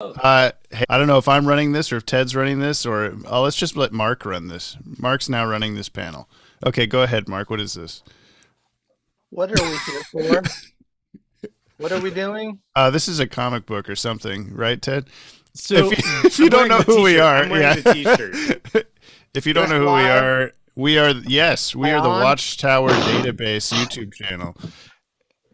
Hey, I don't know if I'm running this or if Ted's running this, or let's just let Mark run this. Mark's now running this panel. Okay, go ahead, Mark. What is this? What are we here for? What are we doing? This is a comic book or something, right, Ted? If So you, if you I'm don't wearing know the who we t-shirt. are, I'm wearing yeah. the t-shirt. If you don't This know who live? we are, yes, Am we I are the on? Watchtower Database YouTube channel.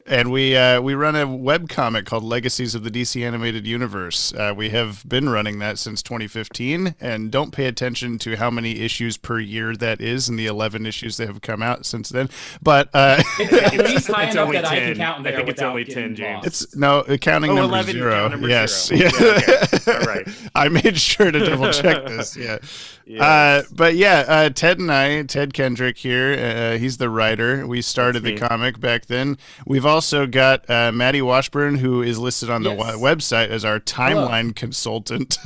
And we run a webcomic called Legacies of the DC Animated Universe. We have been running that since 2015, and don't pay attention to how many issues per year that is and the 11 issues that have come out since then. But It's at least high It's enough only that I can 10. count I there think it's without only getting 10, James. lost. it's no counting Oh, number 11, zero. count number Yes, 0. yeah. Yeah, okay. All right. I made sure to double check this. Yeah. Yes. But yeah, Ted and Ted Kendrick here. He's the writer. We That's started the me. comic back then. We've also got Maddie Washburn, who is listed on the Yes. website as our Hello. timeline consultant.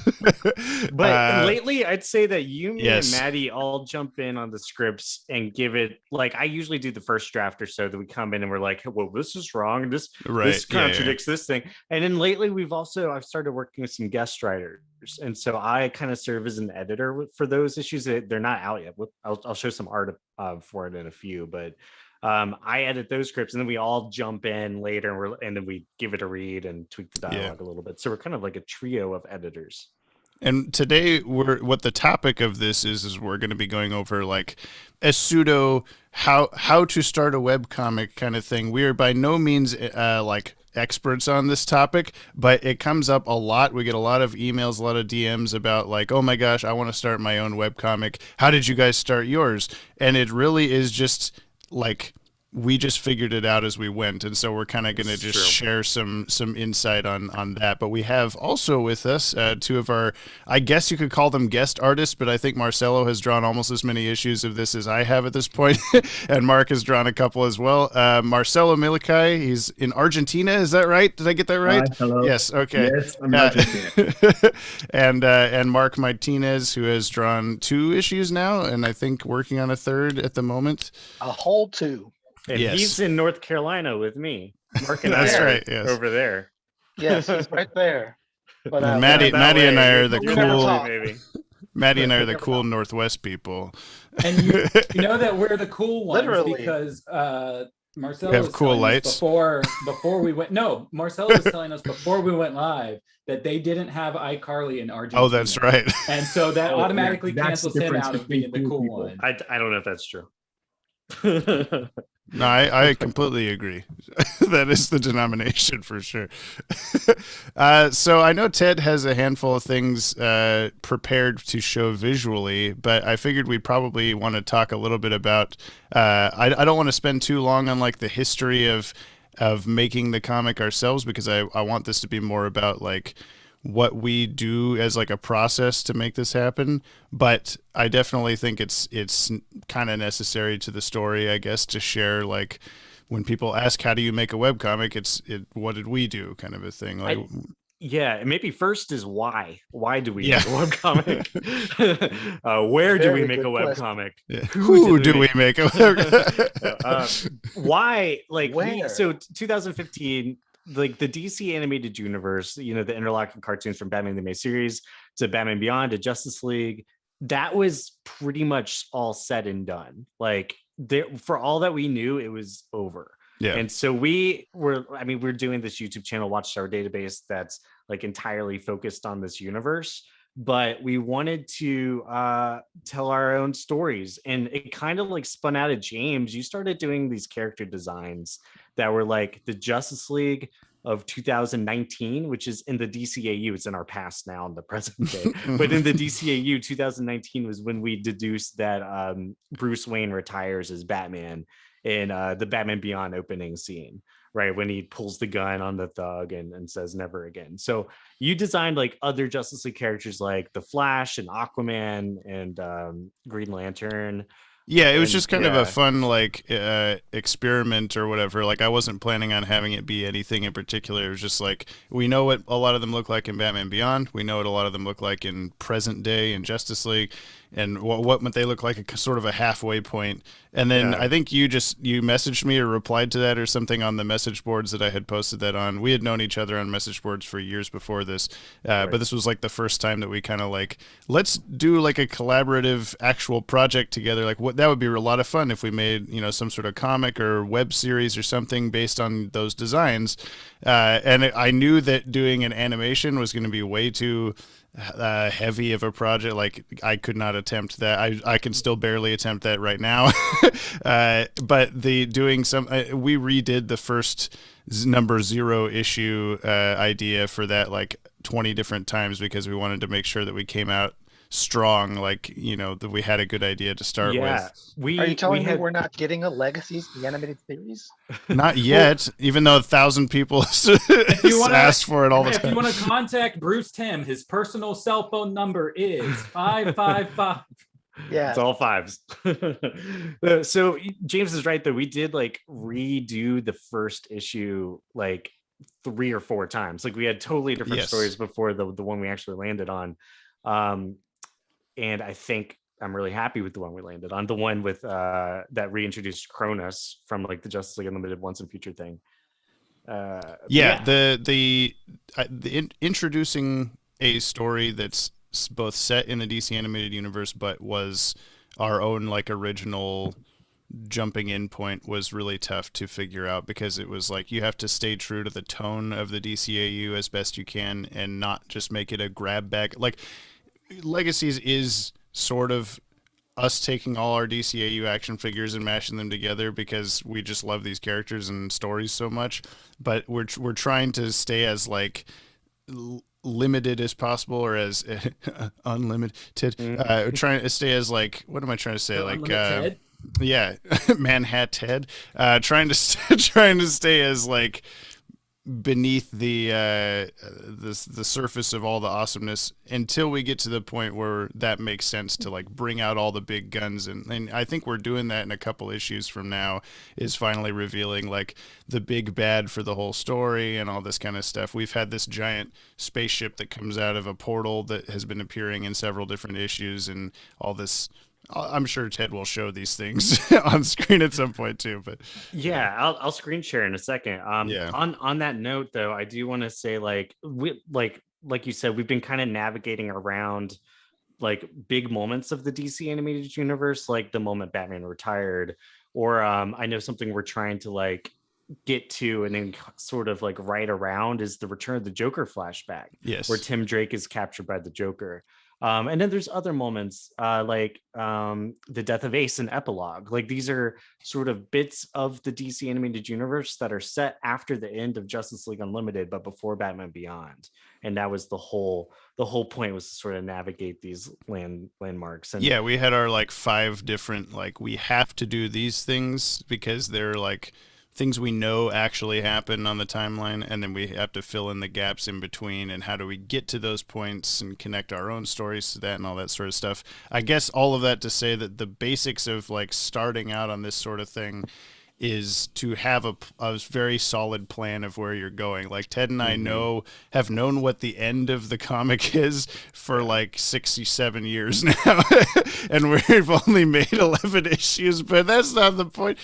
But lately, I'd say that you, me, and Yes. Maddie all jump in on the scripts and give it like I usually do the first draft or so that we come in and we're like, well, this is wrong. Right. This Yeah. Yeah. contradicts this thing. And then lately, I've started working with some guest writers, and so I kind of serve as an editor for those issues. They're not out yet. I'll show some art for it in a few, but I edit those scripts, and then we all jump in later, and then we give it a read and tweak the Yeah. dialogue a little bit. So we're kind of like a trio of editors. And today, what the topic of this is we're going to be going over like a pseudo how to start a web comic kind of thing. We are by no means like experts on this topic, but it comes up a lot. We get a lot of emails, a lot of DMs about like, oh my gosh, I want to start my own web comic. How did you guys start yours? And it really is just like we just figured it out as we went, and so we're kind of going to It's just true. share some insight on that. But we have also with us two of our, I guess you could call them guest artists, but I think Marcelo has drawn almost as many issues of this as I have at this point, and Mark has drawn a couple as well. Marcelo Milikai, he's in Argentina, is that right? Did I get that right? Hi, hello. Yes. Okay. Yes, I'm Argentina. And Mark Martinez, who has drawn 2 issues now, and I think working on a third at the moment. A whole two. And Yes. he's in North Carolina with me. Mark and That's I are right, yes. over there. Yes, he's right there. But And That Maddie and I way. are the We never cool. talk. Maybe. Maddie and I are the cool Northwest people. And you know that we're the cool ones Literally. because Marcelo We have was cool telling us lights? before we went. No, Marcelo was telling us before we went live that they didn't have iCarly in Argentina. Oh, that's right. And so that Oh, yeah, automatically that's cancels the him difference out of between being the cool cool people. one. I don't know if that's true. No, I completely agree. That is the denomination for sure. So I know Ted has a handful of things prepared to show visually, but I figured we'd probably want to talk a little bit about. I don't want to spend too long on like the history of making the comic ourselves because I want this to be more about like what we do as like a process to make this happen. But I definitely think it's kind of necessary to the story, I guess, to share like when people ask how do you make a webcomic, what did we do kind of a thing. Like Yeah, and maybe first is why. Why do we Yeah. make a webcomic? Where do we Very make a good question. webcomic? yeah. Who Who did do we we make a webcomic? Why? Like, Where? so 2015, like the DC animated universe, the interlocking cartoons from Batman the Animated Series to Batman Beyond to Justice League, that was pretty much all said and done. Like, for all that we knew, it was over. Yeah. And so we're doing this YouTube channel, Watchtower Database, that's like entirely focused on this universe. But we wanted to tell our own stories. And it kind of like spun out of James. You started doing these character designs that were like the Justice League of 2019, which is in the DCAU. It's in our past now in the present day. But in the DCAU, 2019 was when we deduced that Bruce Wayne retires as Batman in the Batman Beyond opening scene, right? When he pulls the gun on the thug and says never again. So you designed like other Justice League characters like the Flash and Aquaman and Green Lantern. Yeah, it was And just kind of a yeah, fun experiment or whatever. Like I wasn't planning on having it be anything in particular. It was just like we know what a lot of them look like in Batman Beyond. We know what a lot of them look like in present day in Justice League, and what might they look like sort of a halfway point. And then yeah, I think you messaged me or replied to that or something on the message boards that I had posted that on. We had known each other on message boards for years before this, right. but this was like the first time that we kind of like let's do like a collaborative actual project together. Like what that would be a lot of fun if we made some sort of comic or web series or something based on those designs. I knew that doing an animation was going to be way too heavy of a project. Like I could not attempt that. I can still barely attempt that right now. But the doing some we redid the first number 0 issue idea for that like 20 different times because we wanted to make sure that we came out strong, like that we had a good idea to start Yeah, with. Are you telling me had we're not getting a Legacies, the animated series? Not yet, even though 1,000 people If you want ask for it all the if you time. want to contact Bruce Timm, his personal cell phone number is 555. Yeah. it's all fives. So James is right though. We did like redo the first issue like 3 or 4 times. Like we had totally different Yes. stories before the one we actually landed on. And I think I'm really happy with the one we landed on, the one with that reintroduced Cronus from like the Justice League Unlimited Once and Future thing. Yeah, the introducing a story that's both set in the DC animated universe but was our own like original jumping in point was really tough to figure out because it was like you have to stay true to the tone of the DCAU as best you can and not just make it a grab bag. Like Legacies is sort of us taking all our DCAU action figures and mashing them together because we just love these characters and stories so much, but we're trying to stay as like limited as possible or as unlimited. We're trying to stay as like what am I trying to say? Like Unlimited. yeah, Manhattan. Trying to trying to stay as like beneath the surface of all the awesomeness until we get to the point where that makes sense to like bring out all the big guns and I think we're doing that in a couple issues from now is finally revealing like the big bad for the whole story and all this kind of stuff. We've had this giant spaceship that comes out of a portal that has been appearing in several different issues and all this. I'm sure Ted will show these things on screen at some point too, but Yeah, I'll screen share in a second. Yeah. On that note though, I do want to say like we like you said, we've been kind of navigating around like big moments of the DC animated universe, like the moment Batman retired, or I know something we're trying to like get to and then sort of like right around is the Return of the Joker flashback, yes. where Tim Drake is captured by the Joker. And then there's other moments like the death of Ace and Epilogue. Like these are sort of bits of the DC animated universe that are set after the end of Justice League Unlimited, but before Batman Beyond. And that was the whole point was to sort of navigate these landmarks. And yeah, we had our like 5 different like we have to do these things because they're like things we know actually happen on the timeline, and then we have to fill in the gaps in between and how do we get to those points and connect our own stories to that and all that sort of stuff. I guess all of that to say that the basics of like starting out on this sort of thing is to have a very solid plan of where you're going. Like Ted and I have known what the end of the comic is for like 67 years now, and we've only made 11 issues, but that's not the point.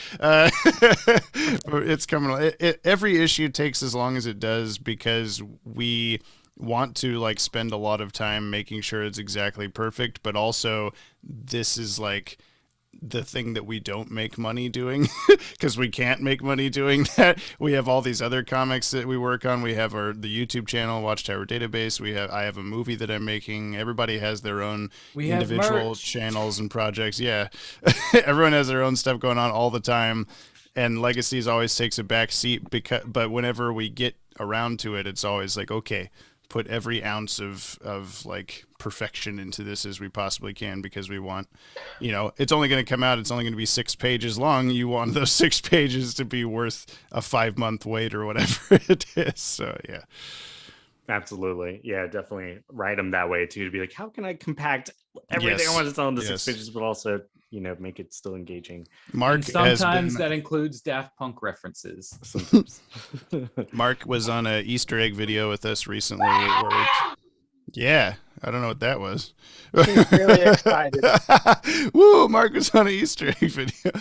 It's coming. Every issue takes as long as it does because we want to like spend a lot of time making sure it's exactly perfect, but also this is like the thing that we don't make money doing because we can't make money doing that. We have all these other comics that we work on. We have the YouTube channel, Watchtower Database. I have a movie that I'm making. Everybody has their own individual channels and projects. Yeah. Everyone has their own stuff going on all the time. And Legacies always takes a back seat but whenever we get around to it, it's always like, okay, put every ounce of like perfection into this as we possibly can because we want, it's only going to come out. It's only going to be 6 pages long. You want those 6 pages to be worth a 5-month wait or whatever it is. So, yeah. Absolutely. Yeah, definitely write them that way too, to be like, how can I compact everything I want to tell into 6 pages, but also, make it still engaging. Mark And sometimes that includes Daft Punk references. Sometimes. Mark was on a Easter egg video with us recently. Yeah, I don't know what that was. He's really excited. Woo! Mark was on an Easter egg video.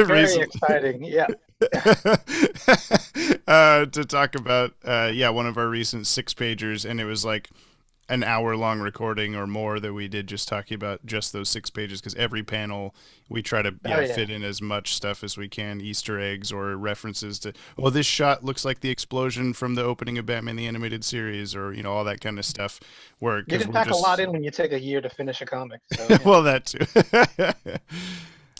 Very exciting. Yeah. To talk about one of our recent 6-pagers, and it was like an hour-long recording or more that we did just talking about just those 6 pages, because every panel we try to fit in as much stuff as we can, Easter eggs or references to, this shot looks like the explosion from the opening of Batman the Animated Series, or all that kind of stuff. Where you can pack a lot in when you take a year to finish a comic. So, well, that too.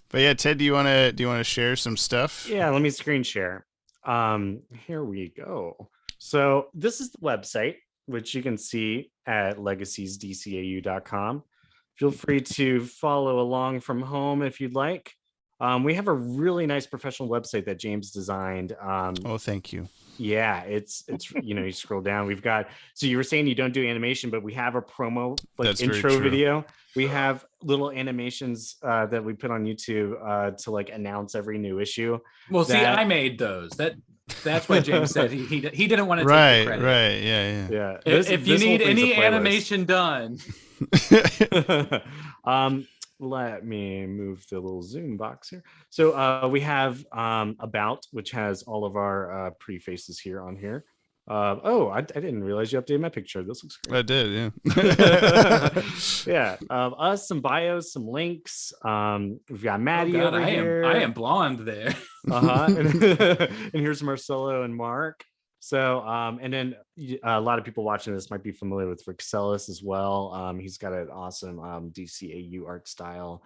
But yeah, Ted, do you want to share some stuff? Yeah, let me screen share. Here we go. So this is the website, which you can see at legacesdcau.com. Feel free to follow along from home if you'd like. We have a really nice professional website that James designed. Thank you. Yeah, it's you scroll down. We've got, so you were saying you don't do animation, but we have a promo intro video. We have little animations that we put on YouTube to announce every new issue. Well, see, I made those. That's what James said. He didn't want to take the credit. Right, yeah. If you need any animation done. Let me move the little zoom box here. So we have About, which has all of our pretty faces here on here. I didn't realize you updated my picture. This looks great. I did, yeah. Yeah. Us, some bios, some links. We've got Maddie over here. I am blonde there. And here's Marcelo and Mark. So, and then a lot of people watching this might be familiar with Rick Sellis as well. He's got an awesome DCAU art style.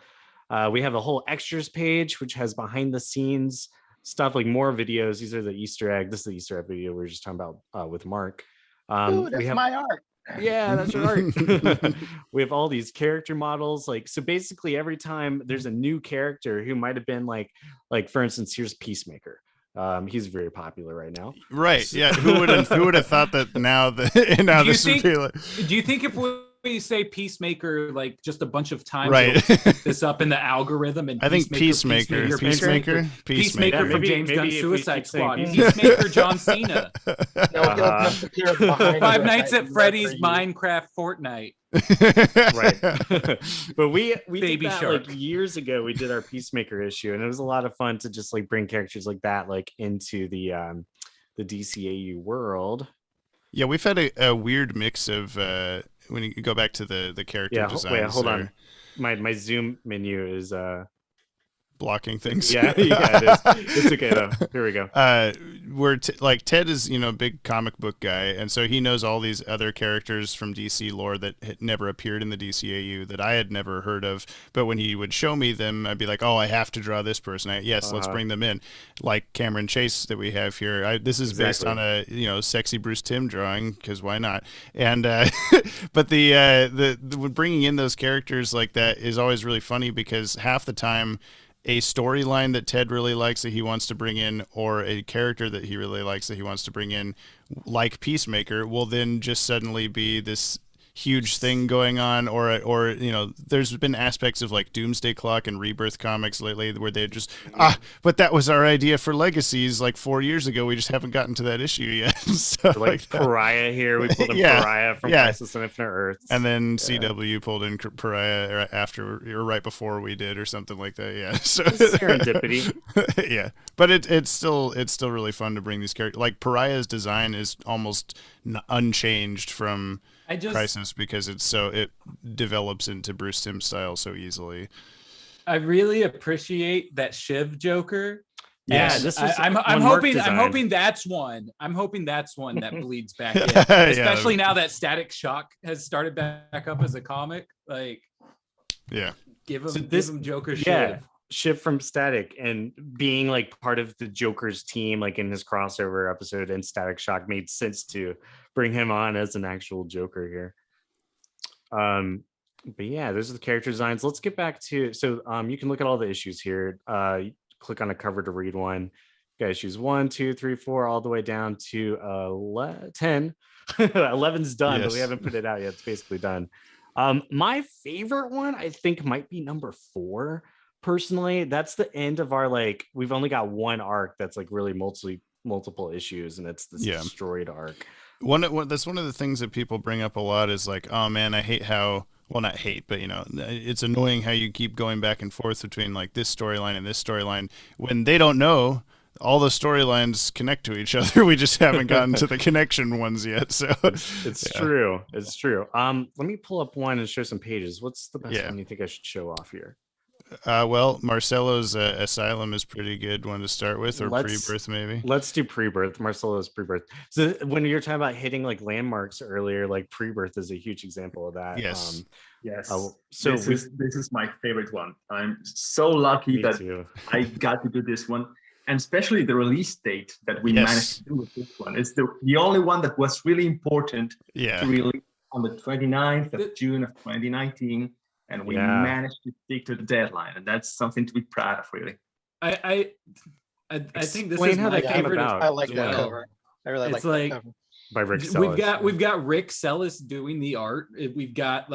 We have a whole extras page, which has behind the scenes stuff, like more videos. These are the Easter egg. This is the Easter egg video we were just talking about with Mark. Ooh, that's my art. Yeah, that's your art. We have all these character models. So basically every time there's a new character who might have been like for instance, here's Peacemaker. He's very popular right now. Right. So, yeah. Who would have thought that now this would be like... Do you think if we say Peacemaker just a bunch of times, right, pick this up in the algorithm? And I think Peacemaker from James Gunn's Suicide Squad. Peacemaker John Cena. Five Nights at Freddy's Minecraft Fortnite. Right. But we Baby did that Shark. years ago. We did our Peacemaker issue, and it was a lot of fun to just bring characters like that into the DCAU world. Yeah, we've had a weird mix of when you go back to the character designs. Wait, hold on. My Zoom menu is blocking things. Yeah, it is. It's okay though. Here we go. Where Ted is, a big comic book guy, and so he knows all these other characters from DC lore that had never appeared in the DCAU that I had never heard of. But when he would show me them, I'd be like, "Oh, I have to draw this person. Let's bring them in." Like Cameron Chase that we have here. This is based on a sexy Bruce Timm drawing, because why not? And but the bringing in those characters like that is always really funny, because half the time, a storyline that Ted really likes that he wants to bring in, or a character that he really likes that he wants to bring in, like Peacemaker, will then just suddenly be this huge thing going on, or there's been aspects of Doomsday Clock and Rebirth comics lately where they just but that was our idea for Legacies 4 years ago, we just haven't gotten to that issue yet. So Pariah here, we pulled in Pariah from Crisis on Infinite Earths, and then CW pulled in Pariah after or right before we did, or something like that. So serendipity. Yeah, but it's still really fun to bring these characters. Pariah's design is almost unchanged from Crisis, because it develops into Bruce Timm style so easily. I really appreciate that Shiv Joker. Yeah, this is I'm hoping that's one. I'm hoping that's one that bleeds back in, especially now that Static Shock has started back up as a comic. Give him Joker Shiv. Yeah. Shiv from Static, and being part of the Joker's team, in his crossover episode in Static Shock, made sense to bring him on as an actual Joker here. But yeah, those are the character designs. Let's get back to, so you can look at all the issues here. Click on a cover to read one. You got issues 1, 2, 3, 4, all the way down to 10. 11's done, but we Yes. haven't put it out yet. It's basically done. My favorite one, I think, might be number 4. Personally, that's the end of our we've only got one arc that's really multiple issues, and it's this destroyed arc. That's one of the things that people bring up a lot is oh man, I hate how, well, not hate, but it's annoying how you keep going back and forth between this storyline and this storyline when they don't know all the storylines connect to each other. We just haven't gotten to the connection ones yet. So it's true. It's true. Let me pull up one and show some pages. What's the best one you think I should show off here? Well, Marcelo's Asylum is pretty good one to start with, or Pre-Birth maybe. Let's do Pre-Birth. Marcelo's Pre-Birth. So when you're talking about hitting landmarks earlier, Pre-Birth is a huge example of that. Yes. Yes. So this is my favorite one. I'm so lucky that I got to do this one, and especially the release date that we managed to do with this one. It's the only one that was really important to release on the 29th of June of 2019. And we managed to stick to the deadline, and that's something to be proud of, really. I think this is my favorite. I like that cover. I really like that cover. By Rick Sellis. We've got Rick Sellis doing the art. We've got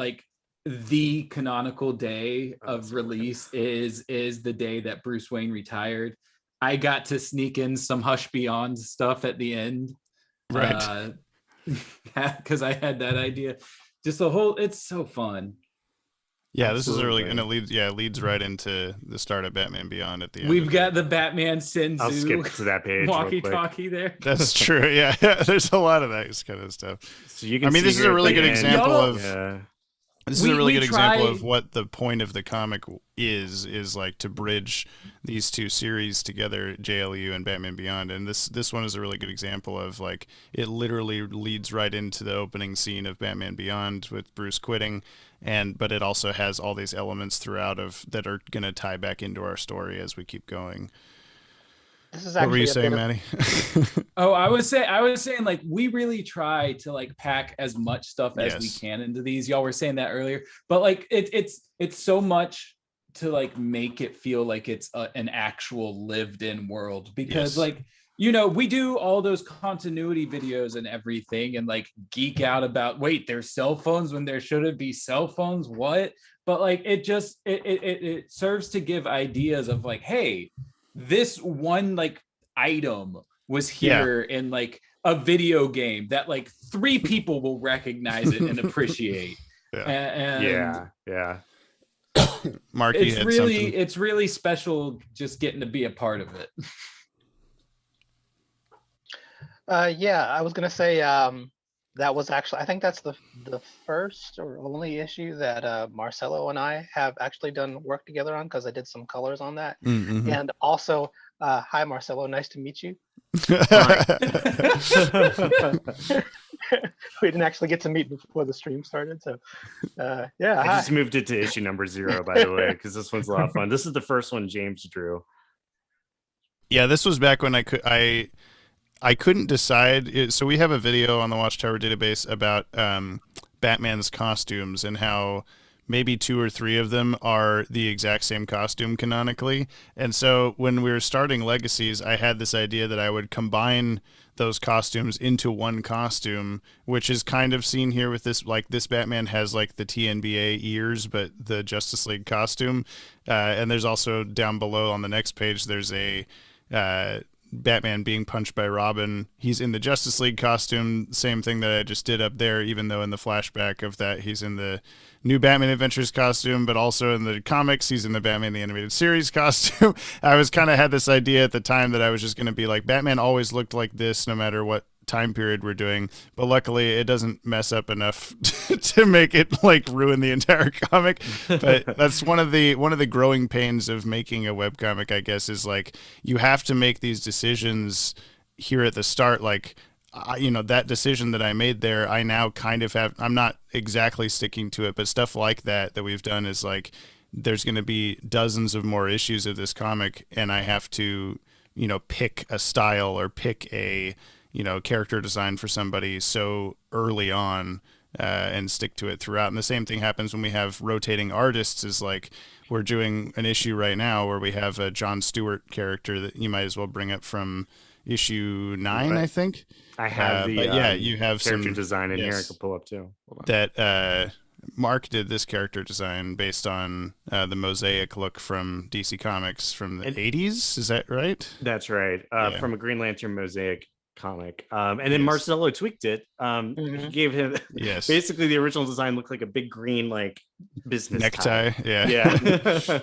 the canonical day of release is the day that Bruce Wayne retired. I got to sneak in some Hush Beyond stuff at the end, right? Because I had that idea. Just the whole, it's so fun. Yeah, Absolutely. This is a really, and it leads right into the start of Batman Beyond at the end. We've got the Batman Senzu. I'll skip to that page. Walkie-talkie there. That's true. Yeah, there's a lot of that kind of stuff. So you can this is a really good example of. This is a really good example of what the point of the comic is to bridge these two series together, JLU and Batman Beyond. And this one is a really good example of it literally leads right into the opening scene of Batman Beyond with Bruce quitting, but it also has all these elements throughout that are going to tie back into our story as we keep going. This is what were you saying, Maddie? I was saying we really try to pack as much stuff as we can into these. Y'all were saying that earlier, but it's so much to make it feel like it's an actual lived-in world, because we do all those continuity videos and everything and geek out about, wait, there's cell phones when there shouldn't be cell phones, what? But it serves to give ideas of hey, this one item was here in a video game that 3 people will recognize it and appreciate. Marky, it's really special just getting to be a part of it. I was gonna say that was actually, I think that's the first or only issue that Marcelo and I have actually done work together on, because I did some colors on that. Mm-hmm. And also, hi Marcelo, nice to meet you. We didn't actually get to meet before the stream started, so I just moved it to issue number 0, by the way, because this one's a lot of fun. This is the first one James drew. Yeah, this was back when I couldn't decide. So we have a video on the Watchtower database about Batman's costumes and how maybe 2 or 3 of them are the exact same costume canonically. And so when we were starting Legacies, I had this idea that I would combine those costumes into one costume, which is kind of seen here with this. This Batman has the TNBA ears, but the Justice League costume. And there's also down below on the next page, there's a Batman being punched by Robin. He's in the Justice League costume, same thing that I just did up there, even though in the flashback of that he's in the new Batman Adventures costume, but also in the comics he's in the Batman the Animated Series costume. I was kind of had this idea at the time that I was just going to be Batman always looked like this no matter what time period we're doing, but luckily it doesn't mess up enough to make it ruin the entire comic. But that's one of the growing pains of making a webcomic, I guess, is you have to make these decisions here at the start. That decision that I made there, I now kind of have, I'm not exactly sticking to it, but stuff like that we've done is there's going to be dozens of more issues of this comic, and I have to pick a style or pick a character design for somebody so early on and stick to it throughout. And the same thing happens when we have rotating artists, is we're doing an issue right now where we have a Jon Stewart character that you might as well bring up from issue 9, I think. I have the but yeah, you have character some design in here. I can pull up too. That Mark did this character design based on the Mosaic look from DC Comics from the 80s. Is that right? That's right. From a Green Lantern Mosaic comic. And then Marcelo tweaked it. He gave him basically the original design looked like a big green like business necktie. tie. Yeah.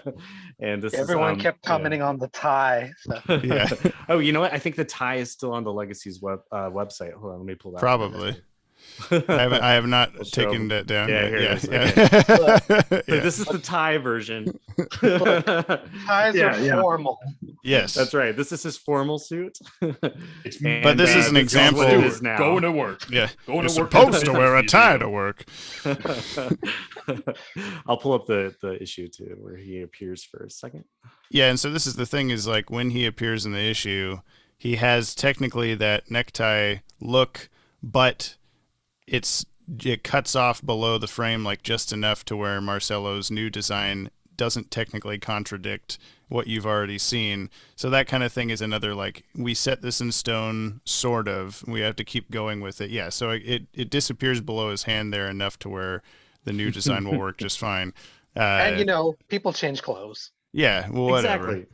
And this everyone kept commenting on the tie. So. Yeah. Oh, you know what? I think the tie is still on the Legacies website. Hold on, let me pull that. Probably. I have not taken that down. Yeah, here it is. Okay. So this is the tie version. Ties are formal. Yes, that's right. This is his formal suit. But this is an example. Going to work. Yeah, going You're to work. Supposed to wear a tie to work. I'll pull up the issue too, where he appears for a second. Yeah, and so this is the thing: is like when he appears in the issue, he has technically that necktie look, but it cuts off below the frame like just enough to where Marcelo's new design doesn't technically contradict what you've already seen. So that kind of thing is another like we set this in stone, sort of. We have to keep going with it. Yeah, so it disappears below his hand there enough to where the new design will work just fine. And people change clothes. Yeah, well, whatever. Exactly.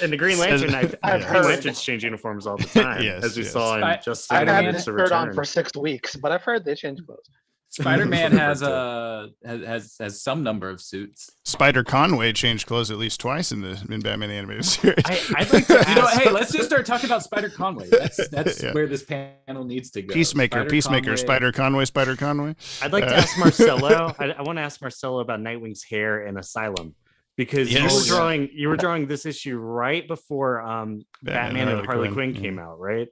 And the Green Lantern, Green Lanterns change uniforms all the time, as we saw in just I've had this shirt on for 6 weeks, but I've heard they change clothes. Spider-Man has some number of suits. Spider Conway changed clothes at least twice in Batman the Animated Series. I'd like to ask, hey, let's just start talking about Spider Conway. That's where this panel needs to go. Peacemaker, Spider Conway. I'd like to ask Marcelo. I want to ask Marcelo about Nightwing's hair in Asylum. Because you were drawing this issue right before Batman and Harley Quinn came out, right?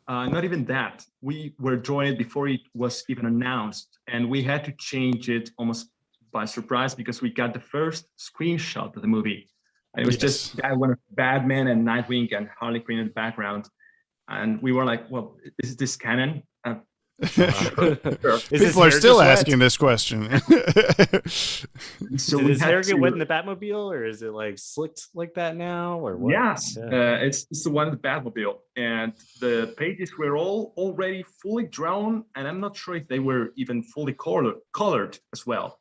Not even that. We were drawing it before it was even announced, and we had to change it almost by surprise because we got the first screenshot of the movie, and it was just that one of Batman and Nightwing and Harley Quinn in the background, and we were like, "Well, is this canon?" People are still asking this question. So did his hair get wet in the Batmobile, or is it like slicked like that now, or what? Yes, it's the one in the Batmobile, and the pages were all already fully drawn, and I'm not sure if they were even fully colored as well.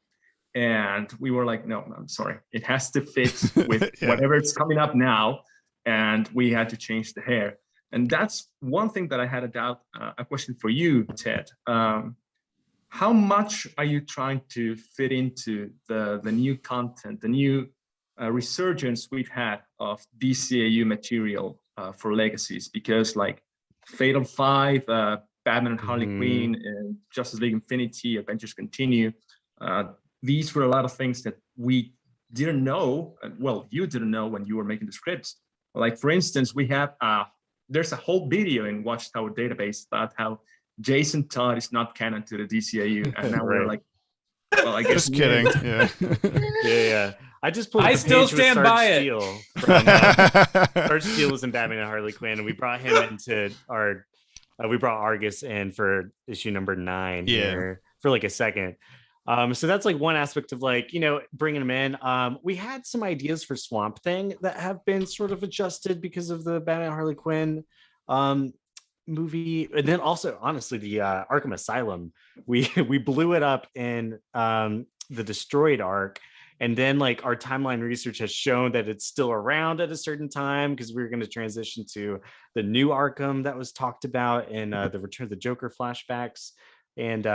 And we were like, no, I'm sorry, it has to fit with whatever it's coming up now, and we had to change the hair. And that's one thing that I had a question for you, Ted. How much are you trying to fit into the new content, the new resurgence we've had of DCAU material for Legacies? Because like Fatal 5, Batman and Harley Quinn, and Justice League Infinity, Adventures Continue, these were a lot of things that we didn't know. Well, you didn't know when you were making the scripts. Like, for instance, we have there's a whole video in Watchtower Database about how Jason Todd is not canon to the DCAU, and now we're like, well, I guess. Just kidding. Yeah. Yeah. I just pulled. I still stand by it. Sarge Steele was in Batman and Harley Quinn, and we brought him into our. We brought Argus in for issue number 9 here for like a second. So that's like one aspect of like, bringing them in. We had some ideas for Swamp Thing that have been sort of adjusted because of the Batman and Harley Quinn movie. And then also, honestly, the Arkham Asylum, we blew it up in the Destroyed arc. And then like our timeline research has shown that it's still around at a certain time because we were going to transition to the new Arkham that was talked about in the Return of the Joker flashbacks. And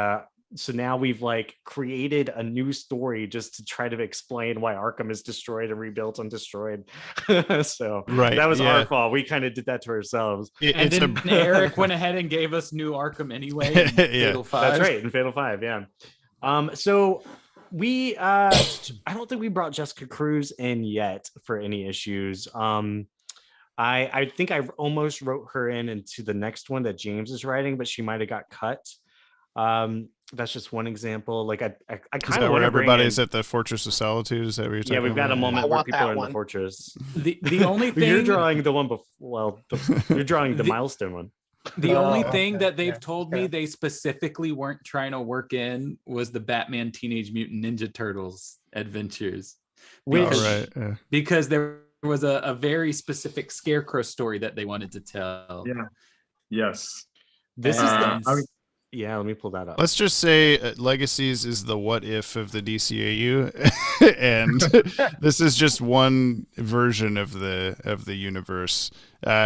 so now we've like created a new story just to try to explain why Arkham is destroyed and rebuilt and destroyed. So that was our fault. We kind of did that to ourselves. And then Eric went ahead and gave us new Arkham anyway. In Fatal 5. That's right, in Fatal 5, yeah. So we I don't think we brought Jessica Cruz in yet for any issues. I think I almost wrote her into the next one that James is writing, but she might have got cut. That's just one example. Like I kind of where everybody's at the Fortress of Solitude. Is that what you're talking about? We've got a moment where people are in the fortress. The only thing you're drawing the one before. Well, you're drawing the milestone one. The only thing that they've told me they specifically weren't trying to work in was the Batman Teenage Mutant Ninja Turtles adventures. Because there was a very specific Scarecrow story that they wanted to tell. Yeah. Yes. This is And yeah, let me pull that up. Let's just say Legacies is the what if of the DCAU, and this is just one version of the universe,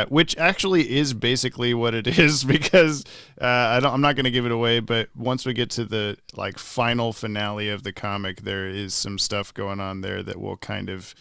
which actually is basically what it is, because I'm not going to give it away, but once we get to the like final finale of the comic, there is some stuff going on there that will kind of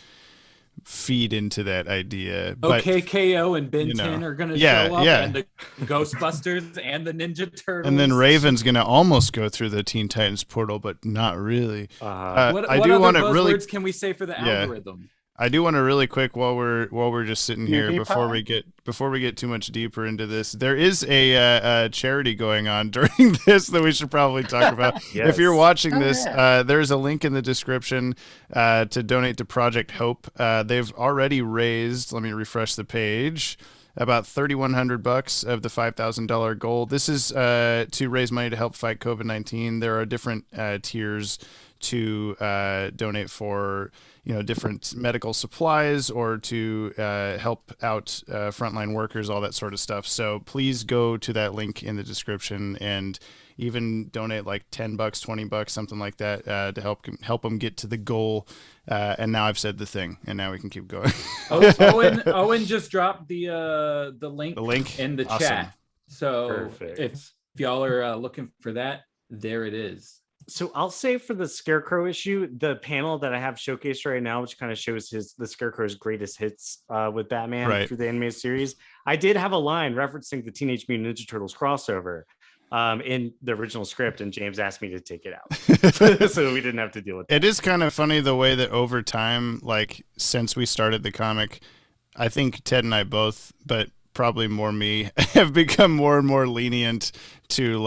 feed into that idea. But, KO and Ben 10 are going to show up, and the Ghostbusters and the Ninja Turtles. And then Raven's going to almost go through the Teen Titans portal, but not really. What other buzzwords can we say for the algorithm? I do want to really quick while we're just sitting here before we get too much deeper into this. There is a charity going on during this that we should probably talk about. Yes. If you're watching this, there's a link in the description to donate to Project Hope. They've already raised. Let me refresh the page. About $3,100 of the $5,000 goal. This is to raise money to help fight COVID-19. There are different tiers to donate for, different medical supplies or to help out frontline workers, all that sort of stuff. So please go to that link in the description and even donate like $10, $20, something like that, to help them get to the goal. And now I've said the thing, and now we can keep going. Owen just dropped the link in the chat. So Perfect. if y'all are looking for that, there it is. So I'll say for the Scarecrow issue, the panel that I have showcased right now, which kind of shows the Scarecrow's greatest hits with Batman through the animated series, I did have a line referencing the Teenage Mutant Ninja Turtles crossover in the original script, and James asked me to take it out. So we didn't have to deal with that. It is kind of funny the way that over time, like since we started the comic, I think Ted and I both, but probably more me, have become more and more lenient to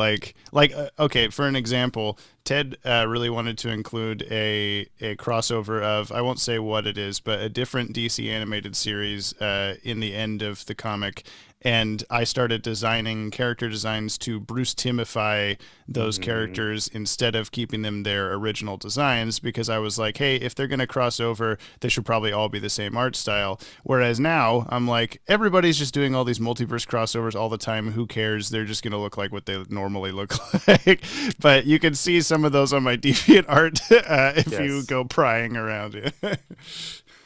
okay, for an example, Ted really wanted to include a crossover of, I won't say what it is, but a different DC animated series in the end of the comic. And I started designing character designs to Bruce Timmify those characters instead of keeping them their original designs, because I was like, hey, if they're going to cross over, they should probably all be the same art style. Whereas now I'm like, everybody's just doing all these multiverse crossovers all the time. Who cares? They're just going to look like what they normally look like. But you can see some of those on my DeviantArt if you go prying around it.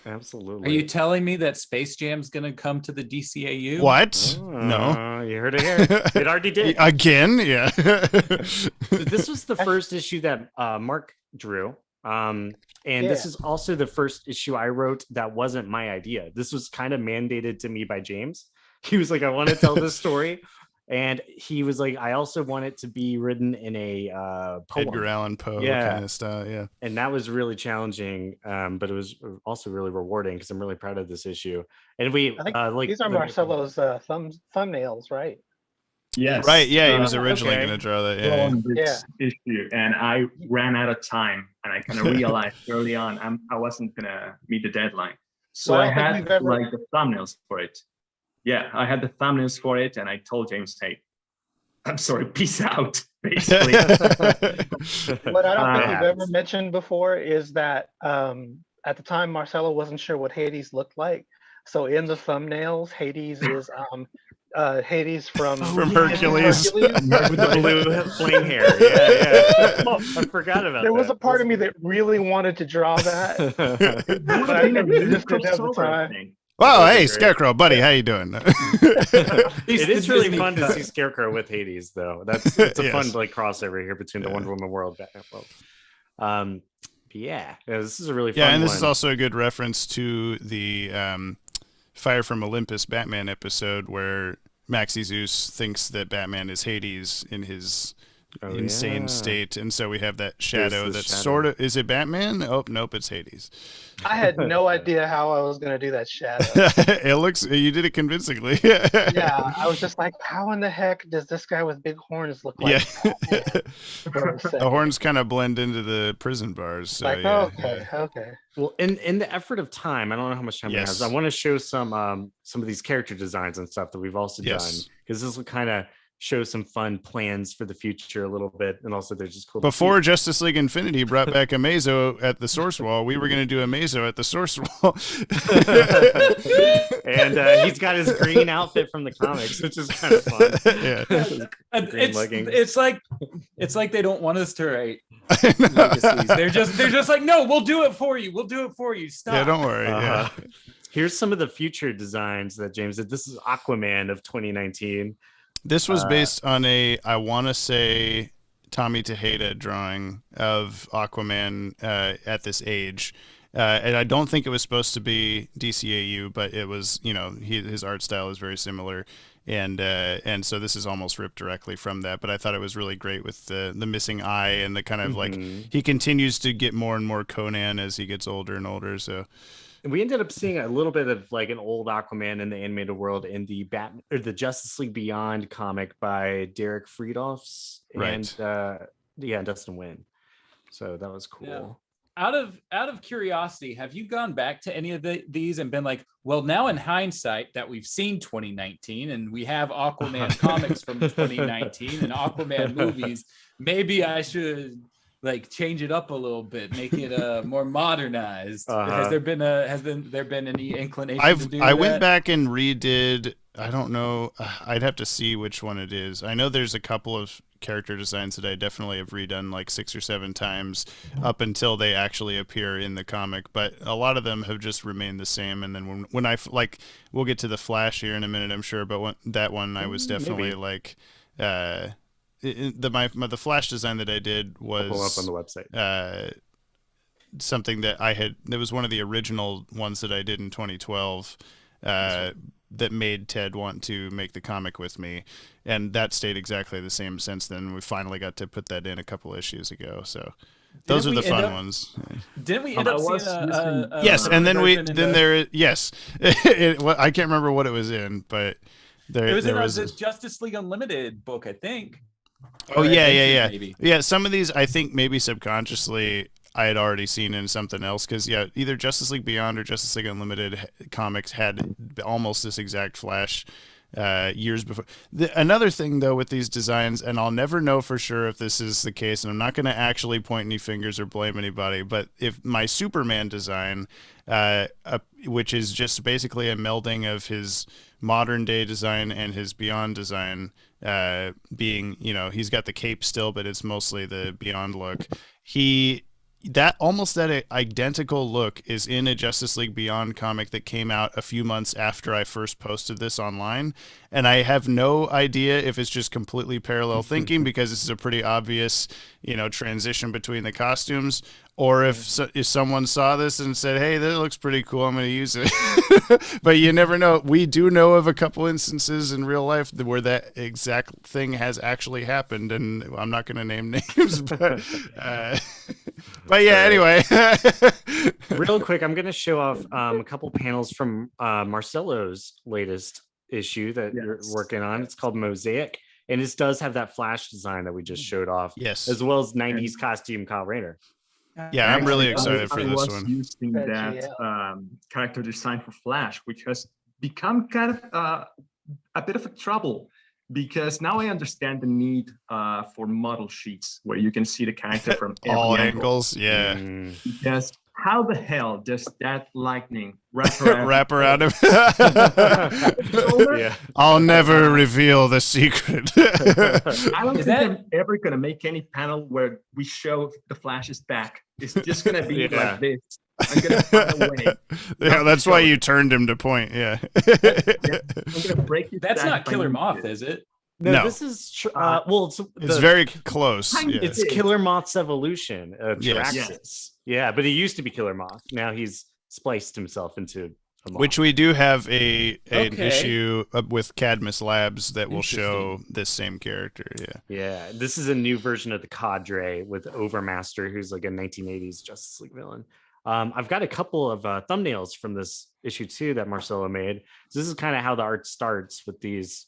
Absolutely. Are you telling me that Space Jam's going to come to the DCAU? What? No. You heard it here. It already did. Again? Yeah. So this was the first issue that Mark drew. And this is also the first issue I wrote that wasn't my idea. This was kind of mandated to me by James. He was like, I want to tell this story. And he was like, I also want it to be written in a poem. Edgar Allan Poe kind of style, yeah. And that was really challenging, but it was also really rewarding because I'm really proud of this issue. And we I think these are Marcelo's thumbnails, right? Yes. Right, yeah, he was originally going to draw that. This issue, and I ran out of time, and I kind of realized early on I wasn't going to meet the deadline. So I had the thumbnails for it. Yeah, I had the thumbnails for it, and I told James, hey, I'm sorry, peace out, basically. What I don't think you've ever mentioned before is that at the time, Marcelo wasn't sure what Hades looked like. So in the thumbnails, Hades is Hades from Hercules. with the blue flame hair. Yeah. I forgot about that. There was a part of me that really wanted to draw that. But I just didn't have the time. Wow, hey, Scarecrow, buddy, how you doing? It is really fun to see Scarecrow with Hades, though. It's a fun crossover here between the Wonder Woman world. This is a really fun one. And this is also a good reference to the Fire from Olympus Batman episode where Maxie Zeus thinks that Batman is Hades in his insane state, and so we have that shadow that's sort of, is it Batman? Oh nope, it's Hades. I had no idea how I was going to do that shadow. It looks, you did it convincingly. Yeah, I was just like, how in the heck does this guy with big horns look like? The horns kind of blend into the prison bars. So, okay. Well, in the effort of time, I don't know how much time it has. I want to show some of these character designs and stuff that we've also done, because this will kind of show some fun plans for the future a little bit, and also they're just cool. Before Justice League Infinity brought back Amazo at the source wall, we were going to do Amazo at the source wall. And he's got his green outfit from the comics, which is kind of fun. Yeah. It's like they don't want us to write Legacies. They're just like, no, we'll do it for you. We'll do it for you. Stop. Yeah, don't worry. Yeah. Here's some of the future designs that James did. This is Aquaman of 2019. This was based on I want to say, Tommy Tejeda drawing of Aquaman at this age. And I don't think it was supposed to be DCAU, but it was, his art style is very similar. And so this is almost ripped directly from that. But I thought it was really great with the missing eye and the kind of like, he continues to get more and more Conan as he gets older and older. So. And we ended up seeing a little bit of like an old Aquaman in the animated world in the the Justice League Beyond comic by Derek Friedhoffs and Dustin Nguyen. So that was cool. Yeah. Out of curiosity, have you gone back to any of these and been like, well, now in hindsight that we've seen 2019 and we have Aquaman comics from 2019 and Aquaman movies, maybe I should like change it up a little bit, make it more modernized. Has there been any inclination to do I went back and redid, I don't know, I'd have to see which one it is. I know there's a couple of character designs that I definitely have redone like 6 or 7 times up until they actually appear in the comic, but a lot of them have just remained the same. And then when I we'll get to the Flash here in a minute, I'm sure, but that one I was definitely like the Flash design that I did was pull up on the website. Something that it was one of the original ones that I did in 2012 that made Ted want to make the comic with me, and that stayed exactly the same since then. We finally got to put that in a couple issues ago, so those are the fun ones. Didn't we end up seeing yes, and then I can't remember what it was in, but there was a Justice League Unlimited book, I think. Oh yeah. Some of these I think maybe subconsciously I had already seen in something else, because either Justice League Beyond or Justice League Unlimited comics had almost this exact Flash years before. Another thing though with these designs, and I'll never know for sure if this is the case, and I'm not going to actually point any fingers or blame anybody, but if my Superman design, which is just basically a melding of his modern day design and his Beyond design, being, he's got the cape still, but it's mostly the Beyond look. That identical look is in a Justice League Beyond comic that came out a few months after I first posted this online. And I have no idea if it's just completely parallel thinking because this is a pretty obvious, transition between the costumes, or if someone saw this and said, hey, that looks pretty cool, I'm going to use it. But you never know. We do know of a couple instances in real life where that exact thing has actually happened, and I'm not going to name names, but yeah, anyway. Real quick, I'm going to show off a couple panels from Marcelo's latest issue that you're working on. It's called Mosaic, and this does have that Flash design that we just showed off, as well as 90s costume Kyle Rayner. Yeah, I'm really excited for this one. Using that character design for Flash, which has become kind of a bit of a trouble, because now I understand the need for model sheets where you can see the character from all every angles. Yeah. Because how the hell does that lightning wrap around him? I'll never reveal the secret. I don't think I'm ever going to make any panel where we show the Flash's back. It's just going to be like this. I'm going to find a way. Yeah, that's why you turned him to point. Yeah. I'm going to break it. That's not Killer Moth, is it? No, this is it's very close. It's Killer Moth's evolution of Draxus. Yeah, but he used to be Killer Moth. Now he's spliced himself into a moth. Which we do have an issue with Cadmus Labs that will show this same character. Yeah. This is a new version of the Cadre with Overmaster, who's like a 1980s Justice League villain. I've got a couple of thumbnails from this issue too that Marcelo made. So this is kind of how the art starts with these.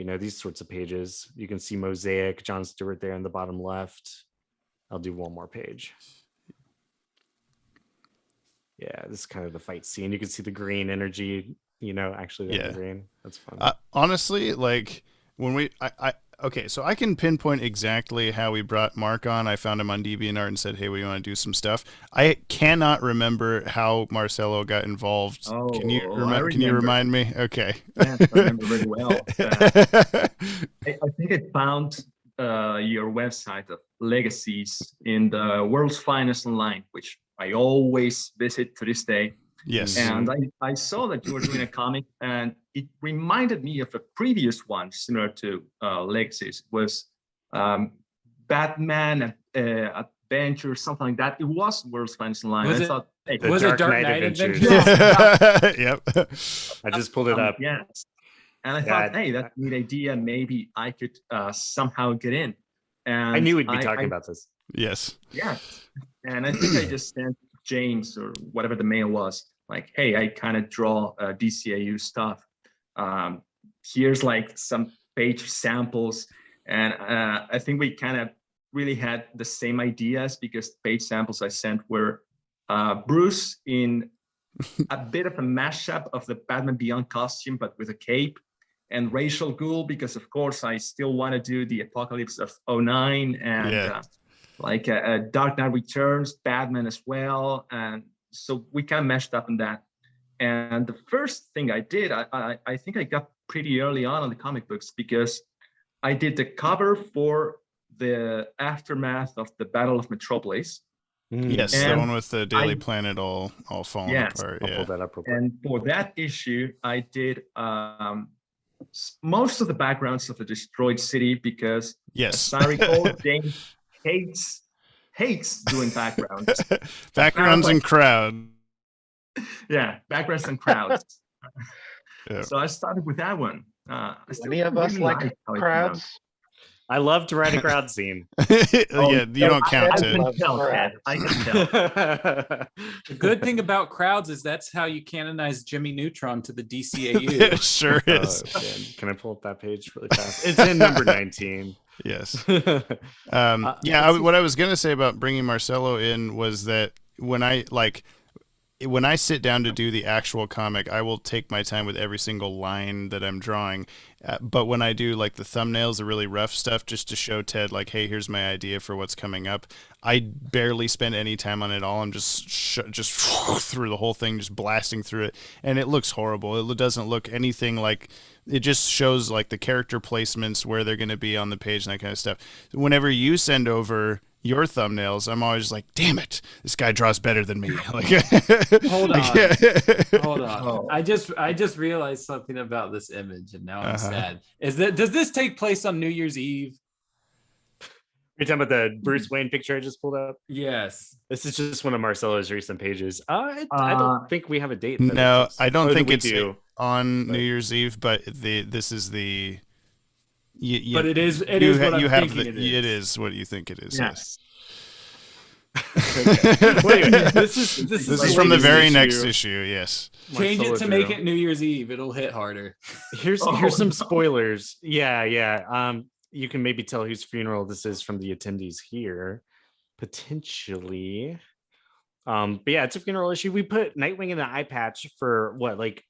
These sorts of pages. You can see Mosaic, John Stewart there in the bottom left. I'll do one more page. Yeah, this is kind of the fight scene. You can see the green energy, actually the green. That's fun. Honestly, when okay, so I can pinpoint exactly how we brought Mark on. I found him on DeviantArt and said, "Hey, we want to do some stuff." I cannot remember how Marcelo got involved. Can you Can you remind me? Okay. Yes, I remember very well. I think I found your website of Legacies in the World's Finest Online, which I always visit to this day. Yes. And I saw that you were doing a comic, and it reminded me of a previous one similar to Legacies. It was Batman Adventure, something like that. It was World's Finest Online. Was I it, thought, hey, The was Dark it Dark Knight Knight Adventures. Adventures? Yep. I just pulled it up. Yes. And I thought, hey, that's a neat idea. Maybe I could somehow get in. And I knew we'd be talking about this. Yes. Yeah. And I think I just sent James or whatever the mail was, like, hey, I kind of draw DCAU stuff. Here's like some page samples. And I think we kind of really had the same ideas, because page samples I sent were Bruce in a bit of a mashup of the Batman Beyond costume, but with a cape, and Rachel Gould, because of course I still want to do the Apocalypse of '09, and like a Dark Knight Returns, Batman as well. And so we kind of meshed up in that. And the first thing I did, I think I got pretty early on the comic books, because I did the cover for the aftermath of the Battle of Metropolis. Yes, and the one with the Daily Planet all falling apart. I'll Yeah. pull that up real quick. And for that issue, I did most of the backgrounds of the destroyed city, because Yes. as I recall, James hates doing backgrounds. Backgrounds and crowd. Yeah, backgrounds and crowds. Yeah. So I started with that one. Any of us like crowds? I love to write a crowd scene. Yeah, you don't count I it. love crowds. I can tell. The good thing about crowds is that's how you canonize Jimmy Neutron to the It DCAU. sure is. Can I pull up that page really fast? It's in number 19. Yes. Yeah, What I was gonna say about bringing Marcelo in was that when I sit down to do the actual comic, I will take my time with every single line that I'm drawing. But when I do like the thumbnails, the really rough stuff, just to show Ted, like, hey, here's my idea for what's coming up, I barely spend any time on it all. I'm just through the whole thing, just blasting through it, and it looks horrible. It doesn't look anything like. It just shows like the character placements, where they're going to be on the page, and that kind of stuff. Whenever you send over your thumbnails, I'm always like, damn it, this guy draws better than me. Like, Hold on. Like, Hold on. Oh. I just realized something about this image, and now I'm sad. Does this take place on New Year's Eve? You're talking about the Bruce Wayne picture I just pulled up? This This is just one of Marcelo's recent pages. I don't think we have a date. that no, it's- I don't Oh, think we it's do. on New Year's Eve, but this is the. but it is. It you is what I'm you have thinking the, it is. it is what you think it is. Yes. Wait, this This is from the latest very issue. next issue. Yes. Change Marcelo it to make drew. it New Year's Eve. It'll hit harder. Here's some spoilers. Yeah. You can maybe tell whose funeral this is from the attendees here, potentially. But yeah, it's a funeral issue. We put Nightwing in the eye patch for what, like